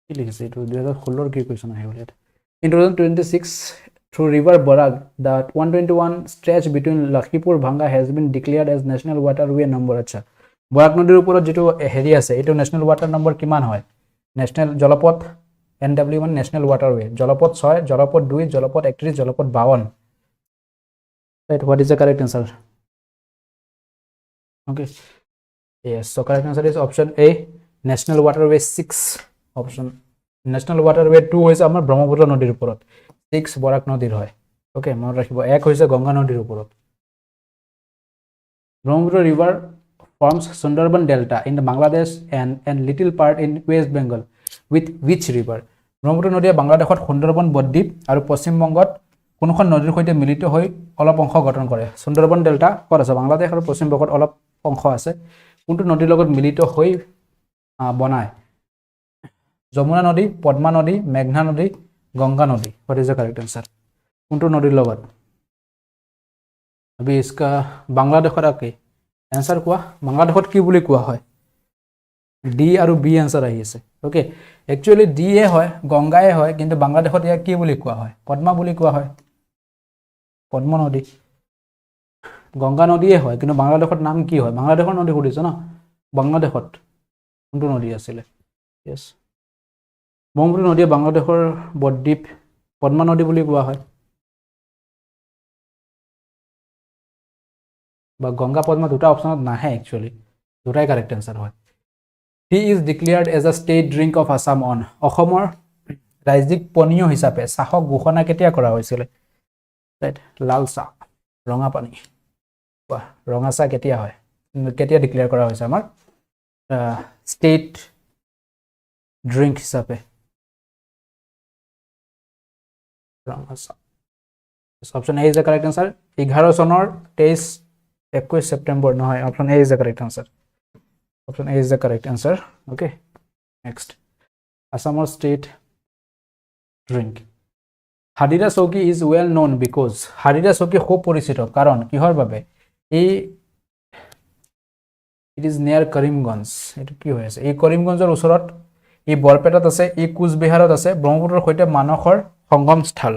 In 2026, through river Borag, the 121 stretch between Lakhipur Bhanga has been declared as national waterway number. আচ্ছা বৰাক নদীৰ ওপৰত যেটো হেৰি আছে এটো ন্যাশনাল ওয়াটার নাম্বার কিমান হয় ন্যাশনাল জলপথ NW1 ন্যাশনাল ওয়াটারওয়ে জলপথ 6 জলপথ 2 জলপথ 31 জলপথ 52 right what is the correct answer okay yes so correct answer is option A national waterway 6 option national waterway 2 হৈছে আমাৰ ব্ৰহ্মপুত্ৰ নদীৰ ওপৰত 6 বৰাক নদীৰ হয় ওকে মনত ৰাখিব এক হৈছে গংগা নদীৰ ওপৰত Brahmaputra river forms Sundarban Delta in the Bangladesh and little part in West Bengal with which river Brahmaputra নদীয়ে বাংলাদেশত সুন্দৰবন বদ্বীপ আৰু পশ্চিম বংগত কোনখন নদীৰ সৈতে মিলিত হৈ অলপ অংশ গঠন কৰে সুন্দৰবন ডেল্টা ক'ত আছে বাংলাদেশ আৰু পশ্চিম বংগত অলপ অংশ আছে কোনটো নদীৰ লগত মিলিত হৈ বনায় যমুনা নদী পদ্মা নদী মেঘনা নদী গংগা নদী what is the correct answer কোনটো নদীৰ লগত अभी इसका বাংলাদেশৰ কি आंसर কোৱা বাংলাদেশত কি বুলি কোৱা হয় ডি আৰু বি आंसर আহি আছে ওকে একচুয়ালি ডি এ হয় গংগাই হয় কিন্তু বাংলাদেশত ইয়া কি বুলি কোৱা হয় পদ্মা বুলি কোৱা হয় পদ্মা নদী গংগা নদীয়ে হয় কিন্তু বাংলাদেশত নাম কি হয় বাংলাদেশৰ নদী সুধিছে না বাংলাদেশত কোনটো নদী আছিল यस ব্ৰহ্মপুত্ৰ নদী বাংলাদেশৰ বদ্বীপ পদ্মা নদী বুলি কোৱা হয় বা গংগা পদ্মা দুটা অপচনত নাহে একচুয়ালি দুটাই কারেক্ট आंसर হয় tea is declared as a state drink of Assam on অসমৰ ৰাজ্যিক পনীয় হিচাপে চাহক ঘোষণা কেতিয়া কৰা হৈছিল ৰাইট লাল চাহ ৰঙা পানী ৰঙা চাহ কেতিয়া হয় কেতিয়া ডিক্লেয়াৰ কৰা হৈছে আমাৰ স্টেট ড্ৰিঙ্ক হিচাপে ৰঙা চাহ option A is the correct answer 11 চনৰ 21 September no option A is the correct answer option A is the correct answer okay next Assam state drink Hadira Soki is well known because Hadira Soki খুব পৰিচিত কাৰণ কিহৰ বাবে এই it is near Karimganj এটো কি হৈ আছে এই কৰিমগঞ্জৰ ওচৰত এই বৰপেটাত আছে এই কুচবিহাৰত আছে ব্ৰহ্মপুত্ৰৰ সৈতে মানসৰ সংগম স্থল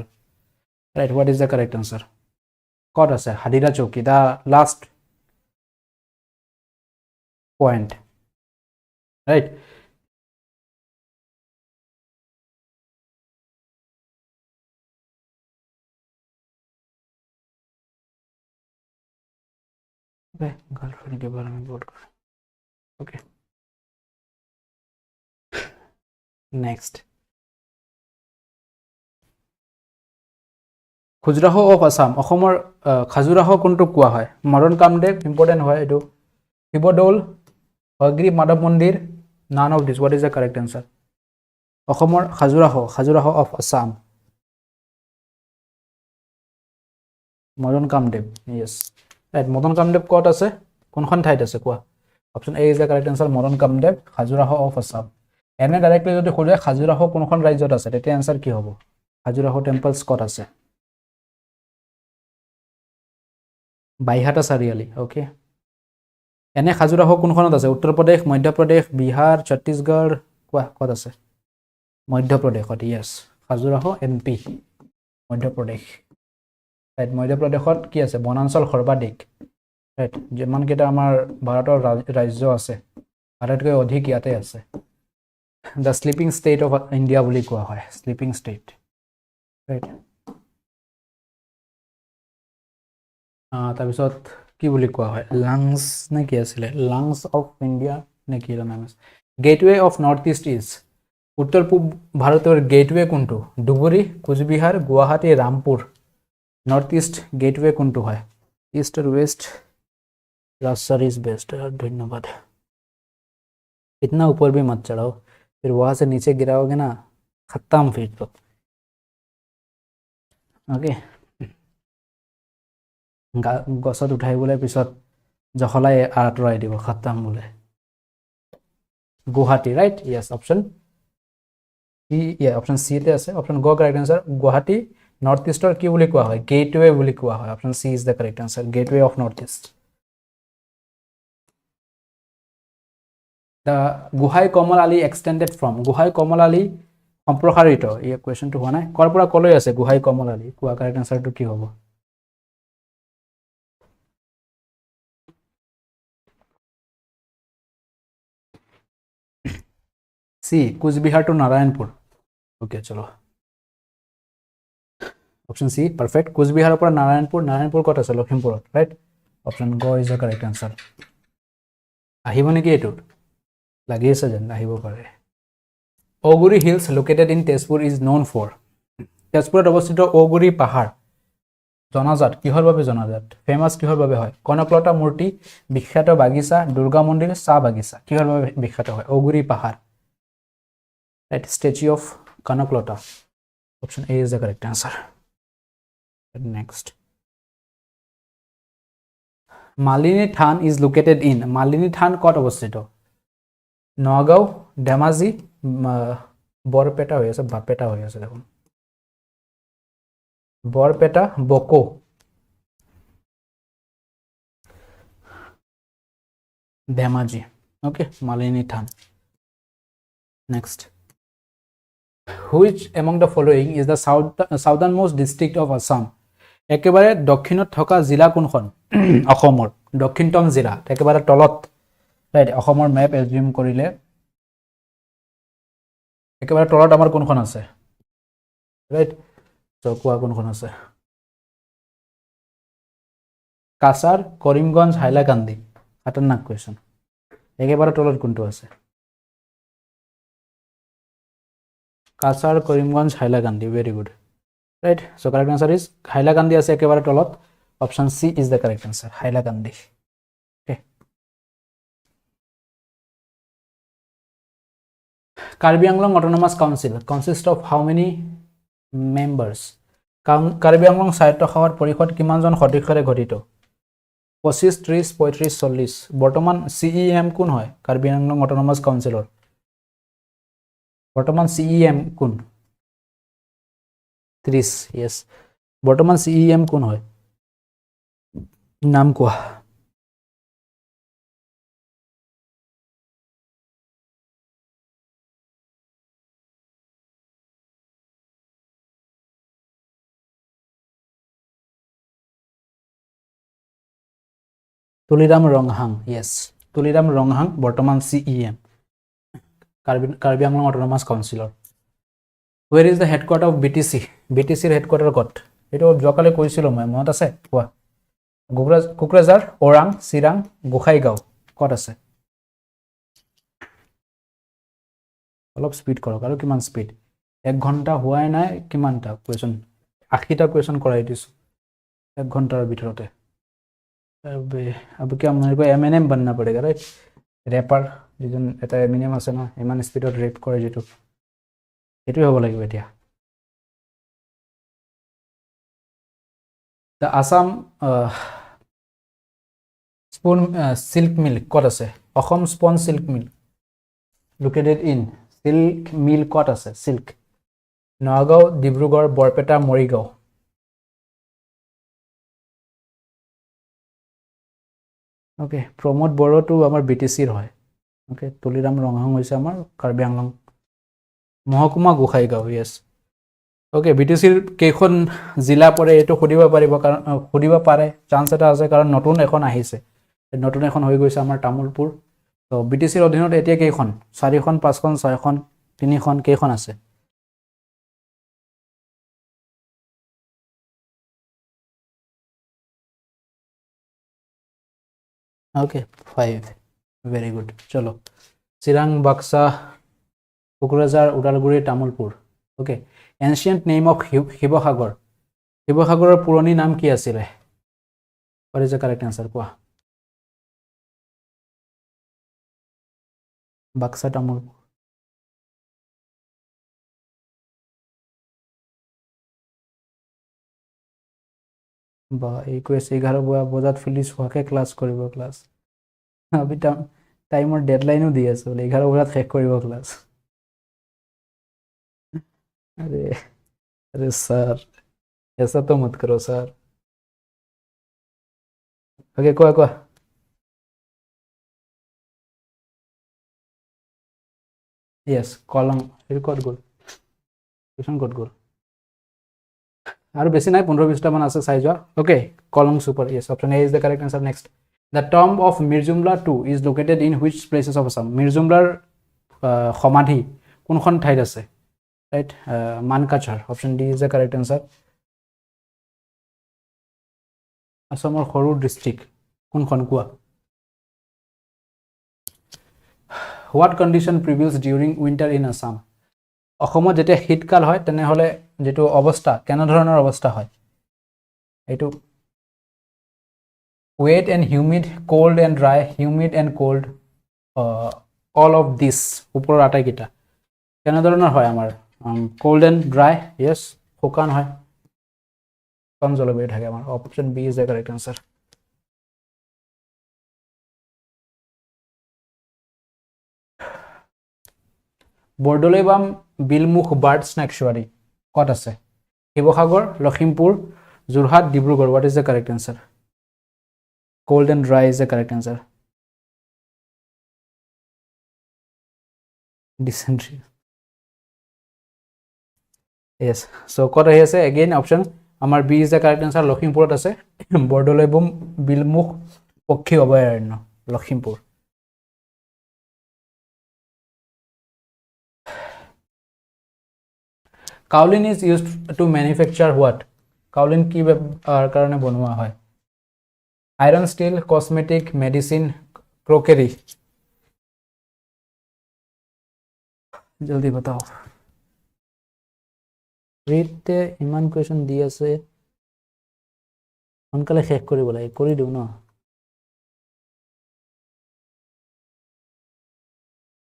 right what is the correct answer ক'ত আছে Hadira Chowki the last point right okay girlfriend के बारे में बोल कर okay next Khajuraho of Assam অসমৰ খাজুৰাহ কোনটো কোৱা হয় মদন কামদেৱ ইম্পৰ্টেন্ট হয় এটো শিৱদৌল অগ্ৰি মাধৱ মন্দিৰ none of this what is the correct answer অসমৰ Khajuraho of Assam Madan Kamdev yes right Madan Kamdev ক'ত আছে কোনখন ঠাইত আছে কোৱা option A is the correct answer Madan Kamdev Khajuraho of Assam এনে ডাইৰেক্টলি যদি খুজে খাজুৰাহ কোনখন ৰাজ্যত আছে তেতিয়া আনসাৰ কি হ'ব খাজুৰাহ টেম্পলছ ক'ত আছে বাইহাটা চাৰিআলি ওকে এনে খাজুৰাহ কোনখনত আছে উত্তৰ প্ৰদেশ মধ্য প্ৰদেশ বিহাৰ ছত্তীশগড় কোৱা ক'ত আছে মধ্য প্ৰদেশত yes Khajuraho MP Madhya Pradesh right মধ্য প্ৰদেশত কি আছে বনাঞ্চল সৰ্বাধিক ৰাইট যেমান কেইটা আমাৰ ভাৰতৰ ৰাজ্য আছে আটাইতকৈ অধিক ইয়াতে আছে the sleeping state of India বুলি কোৱা হয় স্লিপিং ষ্টেট ৰাইট তাৰপিছত কি বুলি কোৱা হয় লাংস নে কি আছিলে লাংস অফ ইণ্ডিয়া নে কি নাম আছে gateway of north east is উত্তৰ পূব ভাৰতৰ গেটৱে কোনটো Dhubri Coochbehar Guwahati Rampur north east gateway কোনটো হয় ইষ্ট और वेस्ट राजशाही इज बेस्ट धन्यवाद इतना ऊपर भी मत चढ़ाओ फिर वहां से नीचे गिराओगे ना खत्म फिर तो ओके গছত উঠাই বলে পিছত জখলাই আঁতৰাই দিব খতম বলে গুৱাহাটী ৰাইট ইয়েস অপশন সি অপশন সি তে আছে অপশন গ কাৰেক্ট आंसर গুৱাহাটী নৰ্থ ইষ্টৰ কি বুলি কোৱা হয় গেটৱে বুলি কোৱা হয় option C is the correct answer gateway of north east the Gohain Kamal Ali extended from Gohain Kamal Ali সম্প্ৰসাৰিত এই কোৱেশ্চনটো হোৱা নাই কৰ পৰা কলৈ আছে গুহাই কমল আলী কোৱা কারেক্ট आंसरটো কি হ'ব C Coochbehar to Narayanpur okay चलो ऑप्शन सी परफेक्ट कुचबिहार पर नारायणपुर कत আছে লখিমপুৰ राइट ऑप्शन ग इज द करेक्ट आंसर আহিব নেকি এটো লাগি আছে যেন আহিব পাৰে Oguri hills located in Tezpur is known for তেজপুৰত অৱস্থিত ওগুৰি পাহাৰ জনাজাত কিহৰ বাবে জনাজাত ফেমাস কিহৰ বাবে হয় কনকলতা মূৰ্তি বিখ্যাত বাগিচা দুৰ্গা মন্দিৰ চাহ বাগিচা কিহৰ বাবে বিখ্যাত হয় অগুৰি পাহাৰ right statue of Kanaklata option A is the correct answer next Malini Than is located in Malini Than কত অৱস্থিত নগাঁও ধেমাজি বৰপেটা হৈ আছে বাপেটা হৈ আছে দেখোন Barpeta Boko Dhemaji okay Malini than next which among the following is the southernmost district of Assam একেবাৰে দক্ষিণত থকা জিলা কোনখন অসমৰ দক্ষিণতম জিলা একেবাৰে তলত ৰাইট অসমৰ ম্যাপ এজিউম কৰিলে একেবাৰে তলত আমাৰ কোনখন আছে ৰাইট তো কোৱা কোনখন আছে কাছাৰ কৰিমগঞ্জ হাইলাকান্দি খাতৰনাক কোৱেশ্চন একেবাৰে তলত কোনটো আছে Cachar Karimganj Hailakandi very good right so correct answer is hailakandi ase ekebare tolot option C is the correct answer hailakandi okay Karbi Anglong Autonomous Council consists of how many members Karbi Anglong Sahyotto Sabar Porikhod kimanjon sodhyoৰে গঠিত 25 30 35 40 বৰ্তমান CEM কোন হয় Karbi Anglong Autonomous Council বৰ্তমান CEM কোন 30 yes বৰ্তমান CEM কোন হয় নাম কোৱা তুলিৰাম ৰংহাং yes তুলিৰাম ৰংহাং বৰ্তমান CEM Karbi Anglong Autonomous Council Where is the headquarters of BTC? BTC headquarters ক'ত? এটো জকালে কৈছিল মই মনত আছে কোৱা কোকৰাঝাৰ ওৰাং চিৰাং গোখাইগাঁও ক'ত আছে অলপ স্পিড কৰক আৰু কিমান স্পিড 1 ঘন্টা হোৱাই নাই কিমানটা কোৱেশ্চন 80টা কোৱেশ্চন কৰাই দিছো 1 ঘন্টাৰ ভিতৰতে अब क्या मेरे को एमएनएम बनना पड़ेगा राइट रैपर जिजन এটা এমএনএম আছে না ইমান স্পিডত ৰেপ কৰে যেটো এটোই হ'ব লাগিব এতিয়া The Assam spoon silk mill ক'ত আছে অসম স্পন silk mill located in silk mill ক'ত আছে silk নগাঁও ডিব্ৰুগড় বৰপেটা মৰিগাঁও ওকে প্ৰমোদ বড়টো আমাৰ বিটিসিৰ হয় ওকে তুলিৰাম ৰংহাং হৈছে আমাৰ কাৰ্বি আংলং মহকুমা গোখাইগাঁও yes ওকে বিটিসিৰ কেখন জিলা পৰে এটো খুদিব পাৰিব কাৰণ খুদিব পাৰে চান্স এটা আছে কাৰণ নতুন এখন আহিছে নতুন এখন হৈ গৈছে আমাৰ তামুলপুৰ তো বিটিসিৰ অধীনত এতিয়া কেখন 4খন 5খন 6খন 3খন কেখন আছে ওকে 5 very good চলো Chirang Baksa Kokrajhar Udalguri Tamulpur okay ancient name of Sivasagar শিৱসাগৰৰ পুৰণি নাম কি আছিল what is the correct answer কোৱা বাক্সা তামুলপুৰ বা 11 বজাত ফিনিশ হোৱাকে ক্লাস কৰিব ক্লাস আমি টাইমৰ ডেডলাইনও দি আছে 11 বজাত শেষ কৰিব ক্লাস अरे सर ऐसा तो मत करो सर ओके कोआ यस कलम रिकॉर्ड गोल क्वेश्चन कोड गोल আৰু বেছি নাই 15-20টা মান আছে চাই যোৱা ওকে কলম super yes option A is the correct answer next the tomb of Mirzumla 2 is located in which places of Assam Mirzumlar সমাধি কোনখন ঠাইত আছে right Mankachar option D is the correct answer Assamor Khoru district কোনখন কোৱা what condition prevails during winter in Assam অসমত যেতিয়া শীতকাল হয় তেনে হলে যেটো অৱস্থা কেনে ধৰণৰ অৱস্থা হয় এইটো wet and humid, cold and dry, humid and cold, all of this ওপৰৰ আটাইকেইটা কেনেধৰণৰ হয় আমাৰ cold and dry, yes, শুকান হয়, কম জলবায়ু থাকে আমাৰ। Option B is the correct answer. Bordoibam Bilmukh bird sanctuary ক'ত আছে? Sivasagar, Lakhimpur, Jorhat, Dibrugarh. What is the correct answer? Cold and dry is the correct answer. Dysentery. Yes. So ক'ত আহি আছে? Again option আমাৰ B is the correct answer. লখিমপুৰত আছে বৰদলৈবাম বিলমুখ পক্ষী অভয়াৰণ্য, Lakhimpur. Kaolin is used to manufacture what? Kaolin কি কাৰণে বনোৱা হয়? Iron, steel, cosmetic, medicine, crockery. জলদি बताओ। ৰিতে ইমান কুৱেশ্যন দি আছে, সোনকালে শেষ কৰিব লাগে, কৰি দিওঁ ন।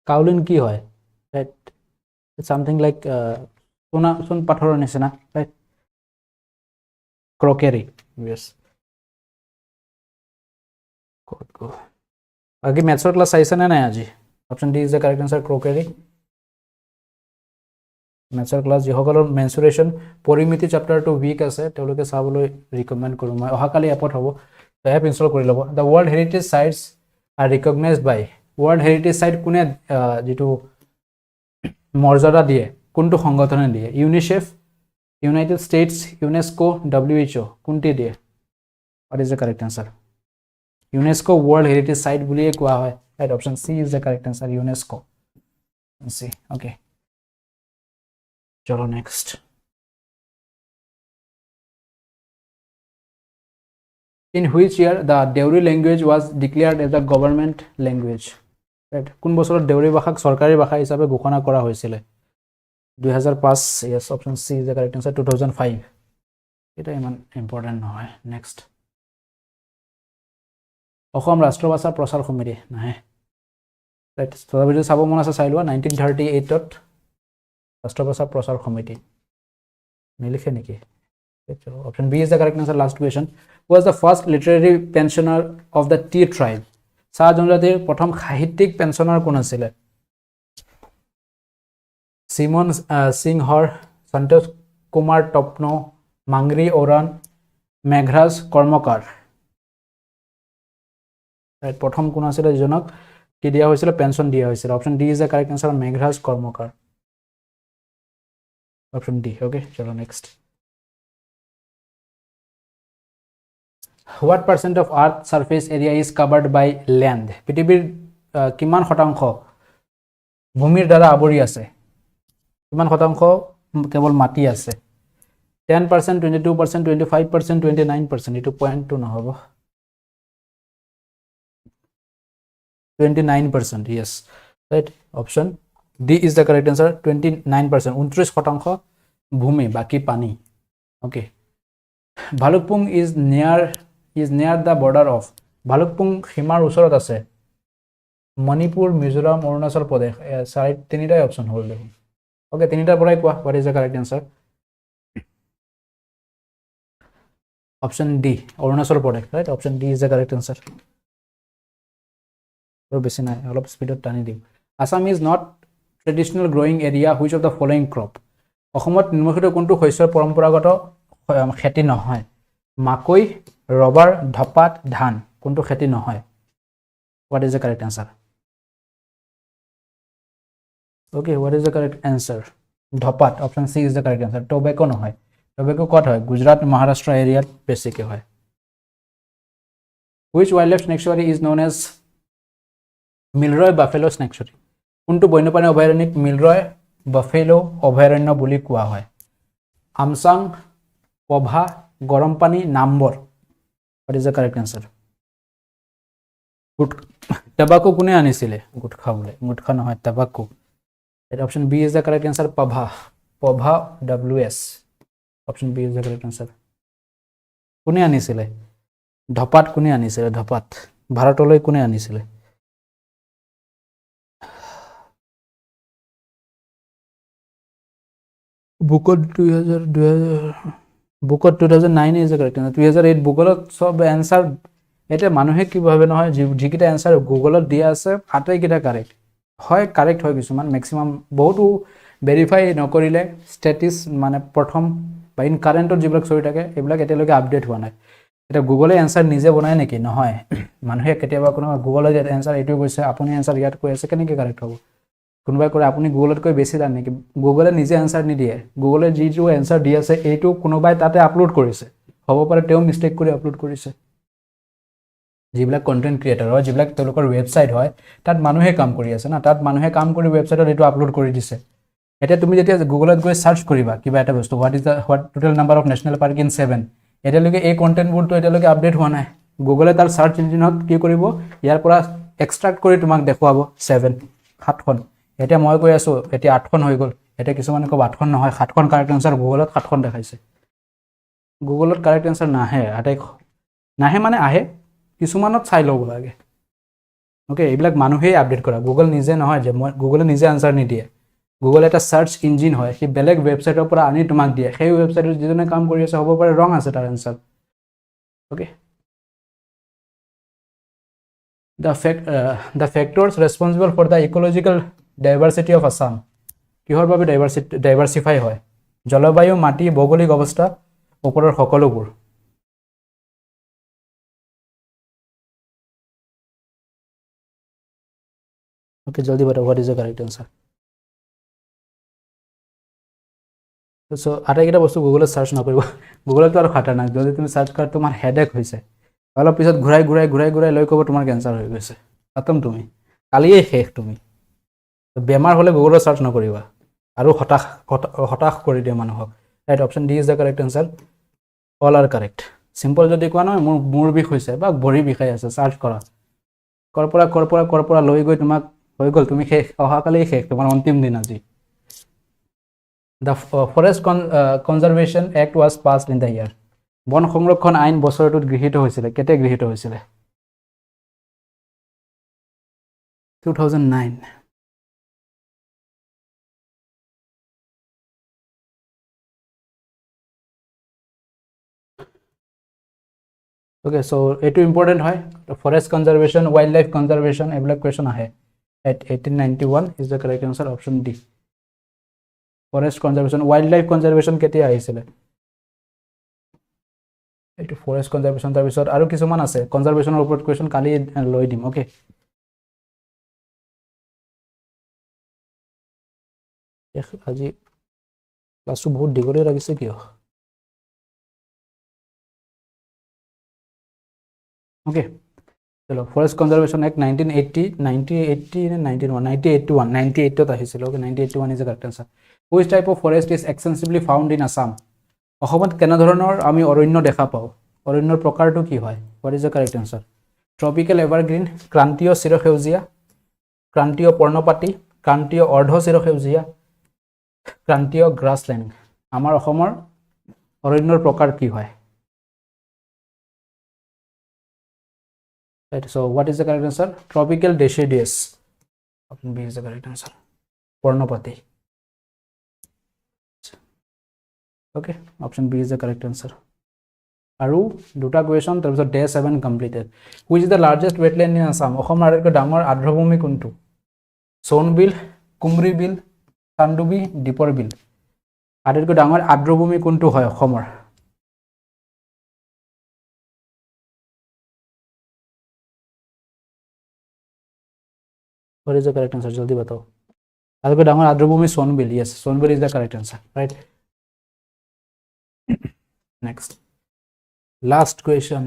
কাউলিন কি হয়? ৰাইট, সামথিং লাইক সোণ পাথৰৰ নিচিনা, ৰাইট? ক্ৰকেৰী, ইয়েছ। বাকী মেথছৰ ক্লাছ চাইছেনে নাই আজি? Option D is the correct answer, ক্ৰকেৰী। মেথছৰ ক্লাছ যিসকলৰ মেনচুৰেশ্যন পৰিমিতি চেপ্টাৰটো উইক আছে তেওঁলোকে চাবলৈ ৰিকমেণ্ড কৰোঁ মই। অহাকালি এপত হ'ব, এপ ইনষ্টল কৰি ল'ব। The world heritage sites are recognized by, world heritage site কোনে যিটো মৰ্যাদা দিয়ে, কোনটো সংগঠনে দিয়ে? UNICEF, United States, UNESCO, WHO, কোনটি দিয়ে? What is the correct answer? UNESCO world heritage site বুলিয়ে কোৱা হয়, right? Option C is the correct answer, UNESCO. C, okay. চলো next. In which year the Deuri language was declared as a government language? Right? কোন বছৰত দেউৰী ভাষাক চৰকাৰী ভাষা হিচাপে ঘোষণা কৰা হৈছিল? 2005, yes, option C is the correct answer, 2005. এটা ইমান ইম্পৰ্টেণ্ট নহয়। নেক্সট। অসম ৰাষ্ট্ৰভাষা প্ৰচাৰ সমিতি নাহে, ৰাইট? তথাপিতো চাব মন আছে, চাই লোৱা। 1938ত ৰাষ্ট্ৰভাষা প্ৰচাৰ সমিতি নিলিখে নেকি? Option B is the correct answer. Last question. Who was the first literary pensioner of the Tea tribe? চাহ জনজাতিৰ প্ৰথম সাহিত্যিক পেঞ্চনাৰ কোন আছিলে? সিমন সিংহৰ, সন্তোষ কুমাৰ টপনো, মাংৰি ওৰাণ, মেঘৰাজ কৰ্মকাৰ। প্ৰথম কোন আছিলে যিজনক কি দিয়া হৈছিলে, পেঞ্চন দিয়া হৈছিলে? Option D is the correct answer, Meghraj Karmakar. Option D, okay. চলো next. What percent of Earth surface area is covered by land? পৃথিৱীৰ কিমান শতাংশ ভূমিৰ দ্বাৰা আৱৰি আছে? কিমান শতাংশ কেৱল মাটি আছে? 10%, 22%, 25%, 29%? এইটো পইণ্টটো নহ'ব। 29%, yes, right? Option D is the correct answer, 29%, 29 শতাংশ ভূমি, বাকি পানী, okay? Bhalukpong is near the border of, Bhalukpong সীমাৰ ওচৰত আছে মণিপুৰ, মিজোৰাম, অৰুণাচল প্ৰদেশ। তিনিটাই অপশ্যন হ'ল দেখোন, okay? তিনিটাৰ পৰাই কোৱা, what is the correct answer? Option D, Arunachal Pradesh, right? Option D is the correct answer. বেছি নাই, অলপ স্পীডত টানি দিম। Assam is not traditional growing area which of the following crop? অসমত নিৰ্বাচিত কোনটো শস্যৰ পৰম্পৰাগত খেতি নহয়? মাকৈ, ৰবাৰ, ধপাত, ধান। কোনটো খেতি নহয়? What is the correct answer? Okay, what is the correct answer? ধপাত, option C is the correct answer. Tobacco নহয়, tobacco ক'ত হয়? গুজৰাট, মহাৰাষ্ট্ৰ এৰিয়াত বেছিকৈ হয়। Which wildlife sanctuary is known as Milroy buffalo sanctuary? কোনটো বন্যপ্ৰাণী অভয়াৰণ্যক মিলৰয় বাফেলো অভয়াৰণ্য বুলি কোৱা হয়? আমচাং, পভা, গৰমপানী, number. What is the correct answer? টেবাকো কোনে আনিছিলে? গুটখা বোলে, গুটখা নহয়, টেবাকো। Option B is the correct answer, পভা, WS. Option B is the correct answer. কোনে আনিছিলে ধপাত কোনে আনিছিলে ধপাত ভাৰতলৈ কোনে আনিছিলে বুকত 2000 বুকত 2009 ইজ কাৰেক্ট 2008 বুকলত সব এনসাৰ এটা মানুহে কি ভাবে নহয় যিকিটা এনসাৰ গুগলত দিয়া আছে আটাইকিটা কাৰেক্ট হয় কাৰেক্ট হয় কিছুমান ম্যাক্সিমাম বহুতো ভেৰিফাই নকৰিলে স্ট্যাটিস মানে প্ৰথম বা ইন কাৰেন্টৰ যিবিলাক চলি থাকে এইবিলাক এতিয়ালৈকে আপডেট হোৱা নাই এটা গুগলে এনসাৰ নিজে বনায় নেকি নহয় মানুহে কেতিয়াবা কোনো গুগলে যে এনসাৰ এইটো কৈছে আপুনি এনসাৰ ইয়াত কৈ আছে কেনেকৈ কাৰেক্ট হ'ব কোনোবাই কৰে আপুনি গুগলতকৈ বেছি জানে নেকি গুগলে নিজে এনসাৰ নিদিয়ে গুগলে যিটো এনসাৰ দি আছে এইটো কোনোবাই তাতে আপলোড কৰিছে হ'ব পাৰে তেওঁ মিষ্টেক কৰি আপলোড কৰিছে যিবিলাক কন্টেন্ট ক্ৰিয়েটৰ হয় যিবিলাক তেওঁলোকৰ ৱেবসাইট হয় তাত মানুহে কাম কৰি আছে না তাত মানুহে কাম কৰি ৱেবসাইটত এইটো আপলোড কৰি দিছে এতিয়া তুমি যেতিয়া গুগলত গৈ সাৰ্চ কৰিবা কিবা এটা বস্তু what total number of national park in 7 এতিয়ালৈকে এই কন্টেন্টবোৰটো এতিয়ালৈকে আপডেট হোৱা নাই গুগলে তাৰ সাৰ্চ ইঞ্জিনত কি কৰিব ইয়াৰ পৰা এক্সট্ৰাক্ট কৰি তোমাক দেখুৱাব 7 7খন এতিয়া মই কৈ আছো এতিয়া 8খন হৈ গ'ল এতিয়া কিছুমানে কব 8খন নহয় 7খন কাৰেক্ট আনসাৰ গুগলত 7খন দেখাইছে গুগলত কাৰেক্ট আনসাৰ নাহে নাহে মানে আহে কিছুমানত চাই লব লাগে ওকে এইবিলাক মানুহেই আপডেট কৰা গুগল নিজে নহয় যে গুগলে নিজে আনসাৰ নিদিয়ে গুগল এটা সাৰ্চ ইঞ্জিন হয় সি বেলেগ ৱেবসাইটৰ পৰা আনি তোমাক দিয়ে সেই ৱেবসাইটত যিজনে কাম কৰি আছে হ'ব পাৰে ৰং আছে তাৰ answer okay the factors responsible for the ecological diversity of Assam কিহৰ বাবে ডাইভাৰ্সিফাই হয় জলবায়ু মাটি ভৌগোলিক অৱস্থা ওপৰৰ সকলোবোৰ ওকে জলদি বতাও what is the correct answer so আটাইকেইটা বস্তু গুগলত সাৰ্চ নকৰিব গুগলতো আৰু খাটাৰনাক যদি তুমি সাৰ্চ কৰা তোমাৰ হেডেক হৈছে অলপ পিছত ঘূৰাই লৈ ক'ব তোমাৰ কেঞ্চাৰ হৈ গৈছে খতম তুমি কালিয়ে শেষ তুমি বেমাৰ হলে গুগলত সাৰ্চ নকৰিবা আৰু হতাশ কৰি দিয়ে মানুহক right option D is the correct answer all R correct simple যদি কোৱা নহয় মোৰ বিষ হৈছে বা ভৰি বিষাই আছে সাৰ্চ কৰা কৰ পৰা লৈ গৈ তোমাক হৈ গ'ল তুমি শেষ অহাকালি শেষ তোমাৰ অন্তিম দিন আজি The Forest Conservation Act was passed in the year বন সংৰক্ষণ আইন বছৰটোত গৃহীত হৈছিল কেতিয়া গৃহীত হৈছিল 2009 Okay, so এইটো ইম্পৰ্টেন্ট হয় forest conservation wild life conservation এইবিলাক কোৱেশ্চন আহে at 1891 is the correct answer option D forest conservation wild life conservation কেতিয়া আহিছিল এইটো ফৰেষ্ট কনজাৰভেশ্যন তাৰ পিছত আৰু কিছুমান আছে কনজাৰভেশ্যনৰ ওপৰত কোৱেশ্চন কালি লৈ দিম ওকে আজি ক্লাসটো বহুত দীঘলীয়া লাগিছে কিয় ওকে চলো ফৰেষ্ট কনজাৰভেশ্যন এক্ট 1981 ত আহিছিল okay 1981 is the correct answer which type of forest is extensively found in Assam অসমত কেনে ধৰণৰ আমি অৰণ্য দেখা পাওঁ অৰণ্যৰ প্ৰকাৰটো কি হয় what is the correct answer tropical evergreen ক্ৰান্তীয় চিৰসেউজীয়া ক্ৰান্তীয় পৰ্ণপাতী ক্ৰান্তীয় অৰ্ধ চিৰসেউজীয়া ক্ৰান্তীয় গ্ৰাছলেণ্ড আমাৰ অসমৰ অৰণ্যৰ প্ৰকাৰ কি হয় right so what is the correct answer tropical deciduous option B is the correct answer pornopati okay option B is the correct answer aru duta question tar bisot day 7 completed which is the largest wetland in Assam অসমৰ আটাইতকৈ ডাঙৰ আৰ্দ্ৰভূমি কোনটো সোনবিল কুমৰি বিল চান্দুবি দীপৰ বিল আটাইতকৈ ডাঙৰ আৰ্দ্ৰভূমি কোনটো হয় অসমৰ What is the correct answer? Jaldi batao. Aadko dangar adrobhumi Sonbil. Yes, Sonbil is the correct answer. Right. Next. Last question.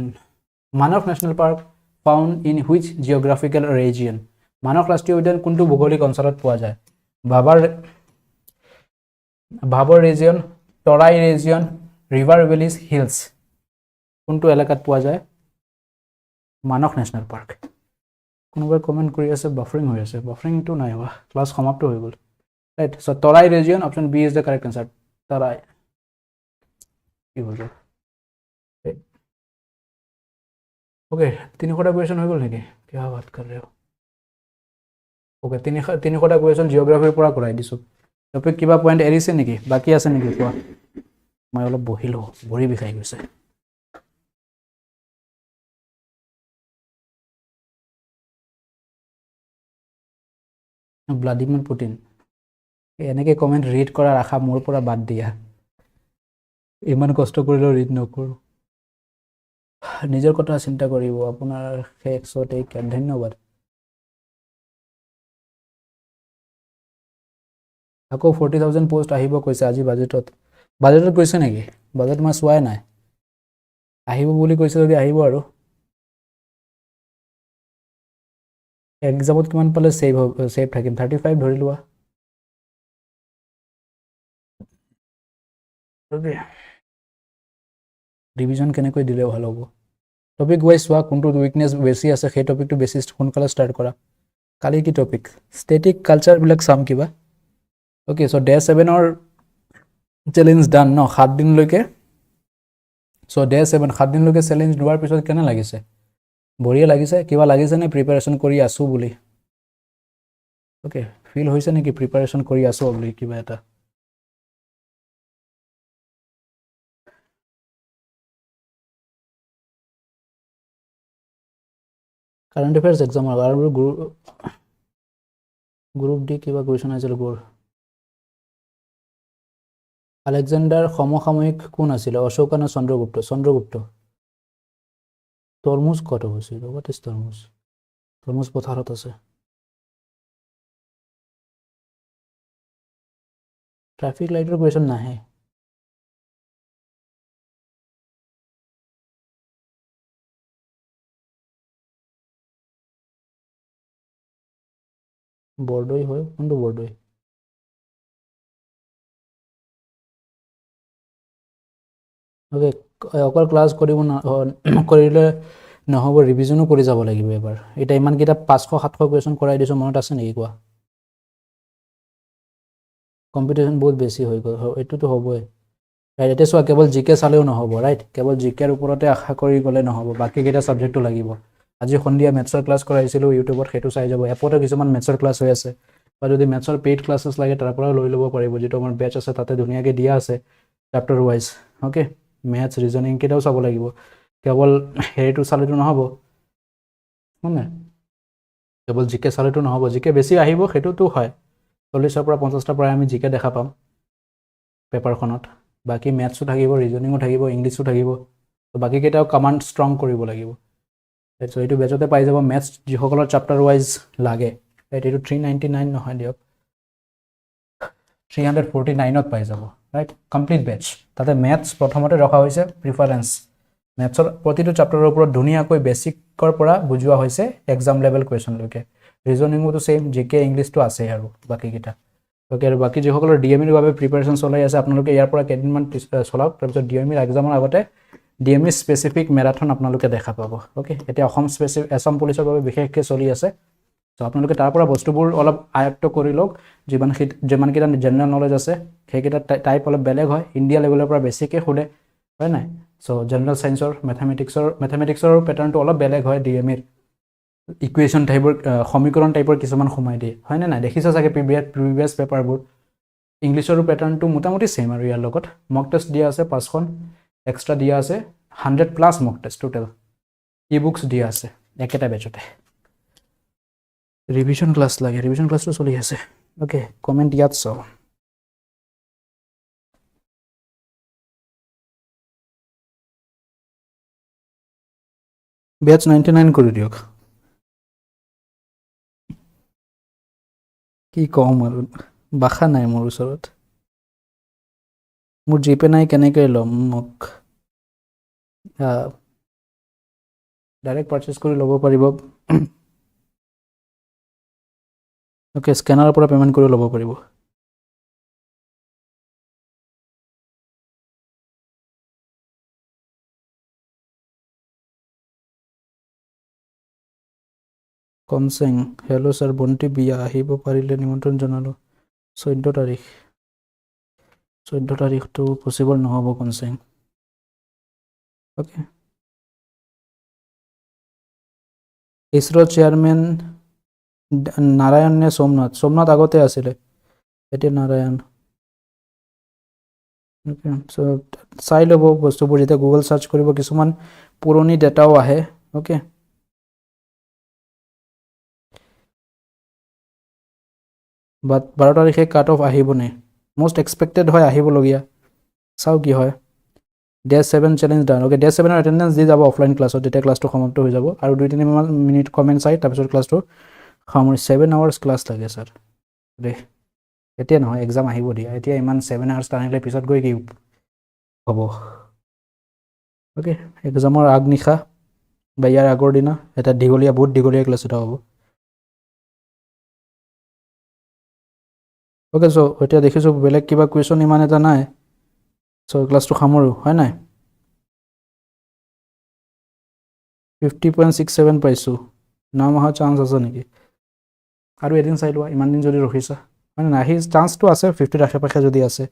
Manok National Park found in which geographical region? Manok Rashtriya Udyan kuntu bhugolik oncholat poa jay? Bhabor region, Torai region, River Valleys, Hills. Kuntu elakat poa jay? Manok National Park. কোনোবাই কমেন্ট কৰি আছে বাফাৰিং হৈ আছে বাফাৰিং টু নাই হোৱা ক্লাস সমাপ্ত হৈ গল right so Terai region option B is the correct answer Terai কি হ'ল ओके 300টা কুৱেশ্যন হৈ গ'ল নেকি क्या बात कर रहे हो ओके 300টা কুৱেশ্যন জিঅ'গ্ৰাফিৰ পৰা কৰাই দিছোঁ টপিক কিবা পইণ্ট এৰিছে নেকি বাকী আছে নেকি কোৱা মই অলপ বহিলোঁ ভৰি বিষাই গৈছে ভ্লাদিমিৰ পুটিন এনেকৈ কমেণ্ট ৰিড কৰাৰ আশা মোৰ পৰা বাদ দিয়া ইমান কষ্ট কৰিলেও ৰিড নকৰোঁ নিজৰ কথা চিন্তা কৰিব আপোনাৰ শেষ ধন্যবাদ আকৌ 40,000 পোষ্ট আহিব কৈছে আজি বাজেটত কৈছে নেকি বাজেট মই চোৱাই নাই আহিব বুলি কৈছে যদি আহিব আৰু এক্সামত কিমান পালে ছেভ থাকিম 35 ধৰি লোৱা ৰিভিজন কেনেকৈ দিলে ভাল হ'ব টপিক ৱাইজ চোৱা কোনটো উইকনেছ বেছি আছে সেই টপিকটো বেছি সোনকালে ষ্টাৰ্ট কৰা কালি কি টপিক ষ্টেটিক কালচাৰবিলাক চাম কিবা অ'কে চ' ডে 7ৰ চেলেঞ্জ ডান ন 7 দিনলৈকে চ' ডে 7 7 দিনলৈকে চেলেঞ্জ লোৱাৰ পিছত কেনে লাগিছে বঢ়িয়া লাগিছে কিবা লাগিছে নে প্ৰিপাৰেশ্যন কৰি আছোঁ বুলি অ'কে ফিল হৈছে নেকি প্ৰিপাৰেশ্যন কৰি আছোঁ বুলি কিবা এটা কাৰেণ্ট এফেয়াৰ্ছ এক্সামৰ আৰু গ্ৰুপ ডি কিবা কুৱেশ্যন আছিল গ'ৰ আলেকজেণ্ডাৰ সমসাময়িক কোন আছিলে অশোকা নে চন্দ্ৰগুপ্ত তৰমুজ ক'ত অৱস্থিত হোৱাট ইজ তৰমুজ পথাৰত আছে ট্ৰাফিক লাইটৰ কুৱেশ্যন নাহে বৰদৈ হয় কোনটো বৰদৈ অ'কে অকল ক্লাছ কৰিলে নহ'ব ৰিভিজনো কৰি যাব লাগিব এবাৰ এতিয়া ইমানকেইটা 500-700 কুৱেশ্যন কৰাই দিছোঁ মনত আছে নেকি কোৱা কম্পিটিশ্যন বহুত বেছি হৈ গ'ল এইটোতো হ'বই ৰাইট এতিয়া চোৱা কেৱল জিকে চালেও নহ'ব ৰাইট কেৱল জিকেৰ ওপৰতে আশা কৰি গ'লে নহ'ব বাকীকেইটা ছাবজেক্টটো লাগিব আজি সন্ধিয়া মেথছৰ ক্লাছ কৰাইছিলোঁ ইউটিউবত সেইটো চাই যাব এপতে কিছুমান মেথছৰ ক্লাছ হৈ আছে বা যদি মেথছৰ পেইড ক্লাছেছ লাগে তাৰ পৰাও লৈ ল'ব পাৰিব যিটো আমাৰ বেটছ আছে তাতে ধুনীয়াকৈ দিয়া আছে chapter wise okay maths reasoning কেইটাও চাব লাগিব কেৱল হেৰিটো চালেতো নহ'ব হয়নে কেৱল জিকে চালেতো নহ'ব জিকে বেছি আহিব সেইটোতো হয় 40ৰ পৰা 50টাৰ পৰাই আমি জিকে দেখা পাম পেপাৰখনত বাকী মেথছো থাকিব ৰিজনিঙো থাকিব ইংলিছো থাকিব বাকীকেইটাও কমাণ্ড ষ্ট্ৰং কৰিব লাগিব চ' এইটো বেজতে পাই যাব মেথছ যিসকলৰ চেপ্টাৰ ৱাইজ লাগে ৰাইট এইটো 399 নহয় দিয়ক 349ত পাই যাব ৰাইট কমপ্লিট বেটছ তাতে মেথছ প্ৰথমতে ৰখা হৈছে প্ৰিফাৰেঞ্চ মেথছৰ প্ৰতিটো চেপ্টাৰৰ ওপৰত ধুনীয়াকৈ বেছিকৰ পৰা বুজোৱা হৈছে এক্সাম লেভেল কুৱেশ্যনলৈকে ৰিজনিঙোতো ছেইম জিকে ইংলিছটো আছেই আৰু বাকীকেইটা অ'কে আৰু বাকী যিসকলৰ ডিএমইৰ বাবে প্ৰিপাৰেশ্যন চলাই আছে আপোনালোকে ইয়াৰ পৰা কেইদিনমান চলাওক তাৰপিছত ডিএমইৰ এক্সামৰ আগতে ডিএমই স্পেচিফিক মেৰাথন আপোনালোকে দেখা পাব অ'কে এতিয়া আছাম পুলিচৰ বাবে বিশেষকৈ চলি আছে চ' আপোনালোকে তাৰ পৰা বস্তুবোৰ অলপ আয়ত্ত কৰি লওক যিমানকেইটা জেনেৰেল নলেজ আছে সেইকেইটা টাইপ অলপ বেলেগ হয় ইণ্ডিয়া লেভেলৰ পৰা বেছিকৈ সোধে হয় নাই চ' জেনেৰেল ছায়েন্সৰ মেথমেটিক্সৰ পেটাৰ্ণটো অলপ বেলেগ হয় ডিএমইৰ ইকুৱেশ্যন টাইপৰ সমীকৰণ টাইপৰ কিছুমান সোমাই দিয়ে হয়নে নাই দেখিছে চাগে প্ৰিভিয়াছ পেপাৰবোৰ ইংলিছৰো পেটাৰ্ণটো মোটামুটি ছেইম আৰু ইয়াৰ লগত মক টেষ্ট দিয়া আছে 5খন এক্সট্ৰা দিয়া আছে 100+ মক টেষ্ট টোটেল ই বুকছ দিয়া আছে একেটা বেচতে ৰিভিজন ক্লাছ লাগে ৰিভিজন ক্লাছটো চলি আছে অ'কে কমেণ্ট ইয়াত চাওঁ বেটছ 99 কৰি দিয়ক কি ক'ম আৰু বাখা নাই মোৰ ওচৰত মোৰ জিপে নাই কেনেকৈ ল'ম মোক ডাইৰেক্ট পাৰ্চেছ কৰি ল'ব পাৰিব অ'কে স্কেনাৰৰ পৰা পে'মেণ্ট কৰি ল'ব পাৰিব কনচেং হেল্ল' ছাৰ বন্তি বিয়া আহিব পাৰিলে নিমন্ত্ৰণ জনালোঁ 14 তাৰিখটো পচিবল নহ'ব কনচেং অ'কে ইছৰ চেয়াৰমেন নাৰায়ণ নে সোমনাথ? সোমনাথ আগতে আছিলে, এতিয়া নাৰায়ণ। অ'কে, চ' চাই ল'ব বস্তুবোৰ, যেতিয়া গুগল চাৰ্চ কৰিব কিছুমান পুৰণি ডেটাও আহে। অ'কে, বাট 12 তাৰিখে কাট অফ আহিবনে? মষ্ট এক্সপেক্টেড হয় আহিবলগীয়া, চাওঁ কি হয়। ডে 7 চেলেঞ্জ ডান। অ'কে, ডে 7ৰ এটেণ্ডেঞ্চ দি যাব অফলাইন ক্লাছত, তেতিয়া ক্লাছটো সমাপ্ত হৈ যাব আৰু 2-3 মিনিট কমেণ্ট চাই তাৰপিছত ক্লাছটো সামৰি। 7 আৱাৰ্ছ ক্লাছ লাগে ছাৰ দেই, এতিয়া নহয়, এক্সাম আহিব দিয়া, এতিয়া ইমান 7 আৱাৰ্ছ টানিলে পিছত গৈ কি হ'ব। অ'কে, এক্সামৰ আগনিশা বা ইয়াৰ আগৰ দিনা এটা দীঘলীয়া, বহুত দীঘলীয়া ক্লাছ এটা হ'ব। অ'কে, চ' এতিয়া দেখিছোঁ বেলেগ কিবা কুৱেশ্যন ইমান এটা নাই, চ' ক্লাছটো সামৰোঁ, হয় নাই? 50.67 পাইছোঁ, নাম অহা চান্স আছে নেকি? আৰু এদিন চাই লোৱা, ইমান দিন যদি ৰখিছা, হয় নাই? আহি চান্সটো আছে 50ৰ আশে পাশে যদি আছে।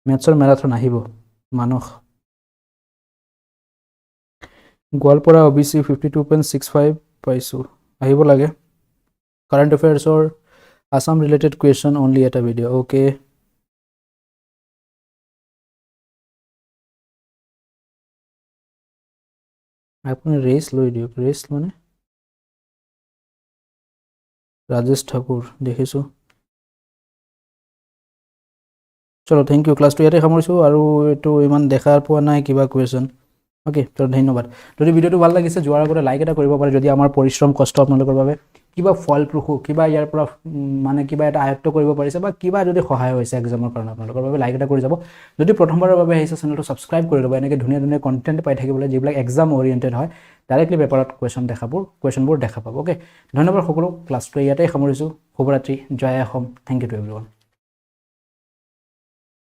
মেথছৰ মেৰাথন আহিব, মানস। গোৱালপাৰা OBC 52.65 পাইছোঁ, আহিব লাগে। কাৰেণ্ট এফেয়াৰ্ছৰ আছাম ৰিলেটেড কুৱেশ্যন অনলি এটা ভিডিঅ'। অ'কে, আপুনি ৰেষ্ট লৈ দিয়ক। ৰেষ্ট মানে ৰাজেশ ঠাকুৰ দেখিছোঁ। চলো, থেংক ইউ। ক্লাছটো ইয়াতে সামৰিছোঁ, আৰু এইটো ইমান দেখা পোৱা নাই কিবা কুৱেশ্যন। অ'কে, তো ধন্যবাদ। যদি ভিডিঅ'টো ভাল লাগিছে, যোৱাৰ আগতে লাইক এটা কৰিব পাৰে, যদি আমাৰ পৰিশ্ৰম কষ্ট আপোনালোকৰ বাবে কিবা ফলপ্ৰসূ, কিবা ইয়াৰ পৰা মানে কিবা এটা আয়ত্ব কৰিব পাৰিছে, বা কিবা যদি সহায় হৈছে এক্সামৰ কাৰণে আপোনালোকৰ বাবে, লাইক এটা কৰি যাব। যদি প্ৰথমবাৰৰ বাবে আহিছে, চেনেলটো ছাবস্ক্ৰাইব কৰি ল'ব, এনেকৈ ধুনীয়া ধুনীয়া কণ্টেণ্ট পাই থাকিবলৈ, যিবিলাক এক্সাম অৰিয়েণ্টেড হয়, ডাইৰেক্টলি পেপাৰত কুৱেশ্যনবোৰ দেখা পাব। অ'কে, ধন্যবাদ সকলো। ক্লাছটো ইয়াতেই সামৰিছোঁ। শুভৰাত্ৰি, Joy Asom. Thank you to everyone.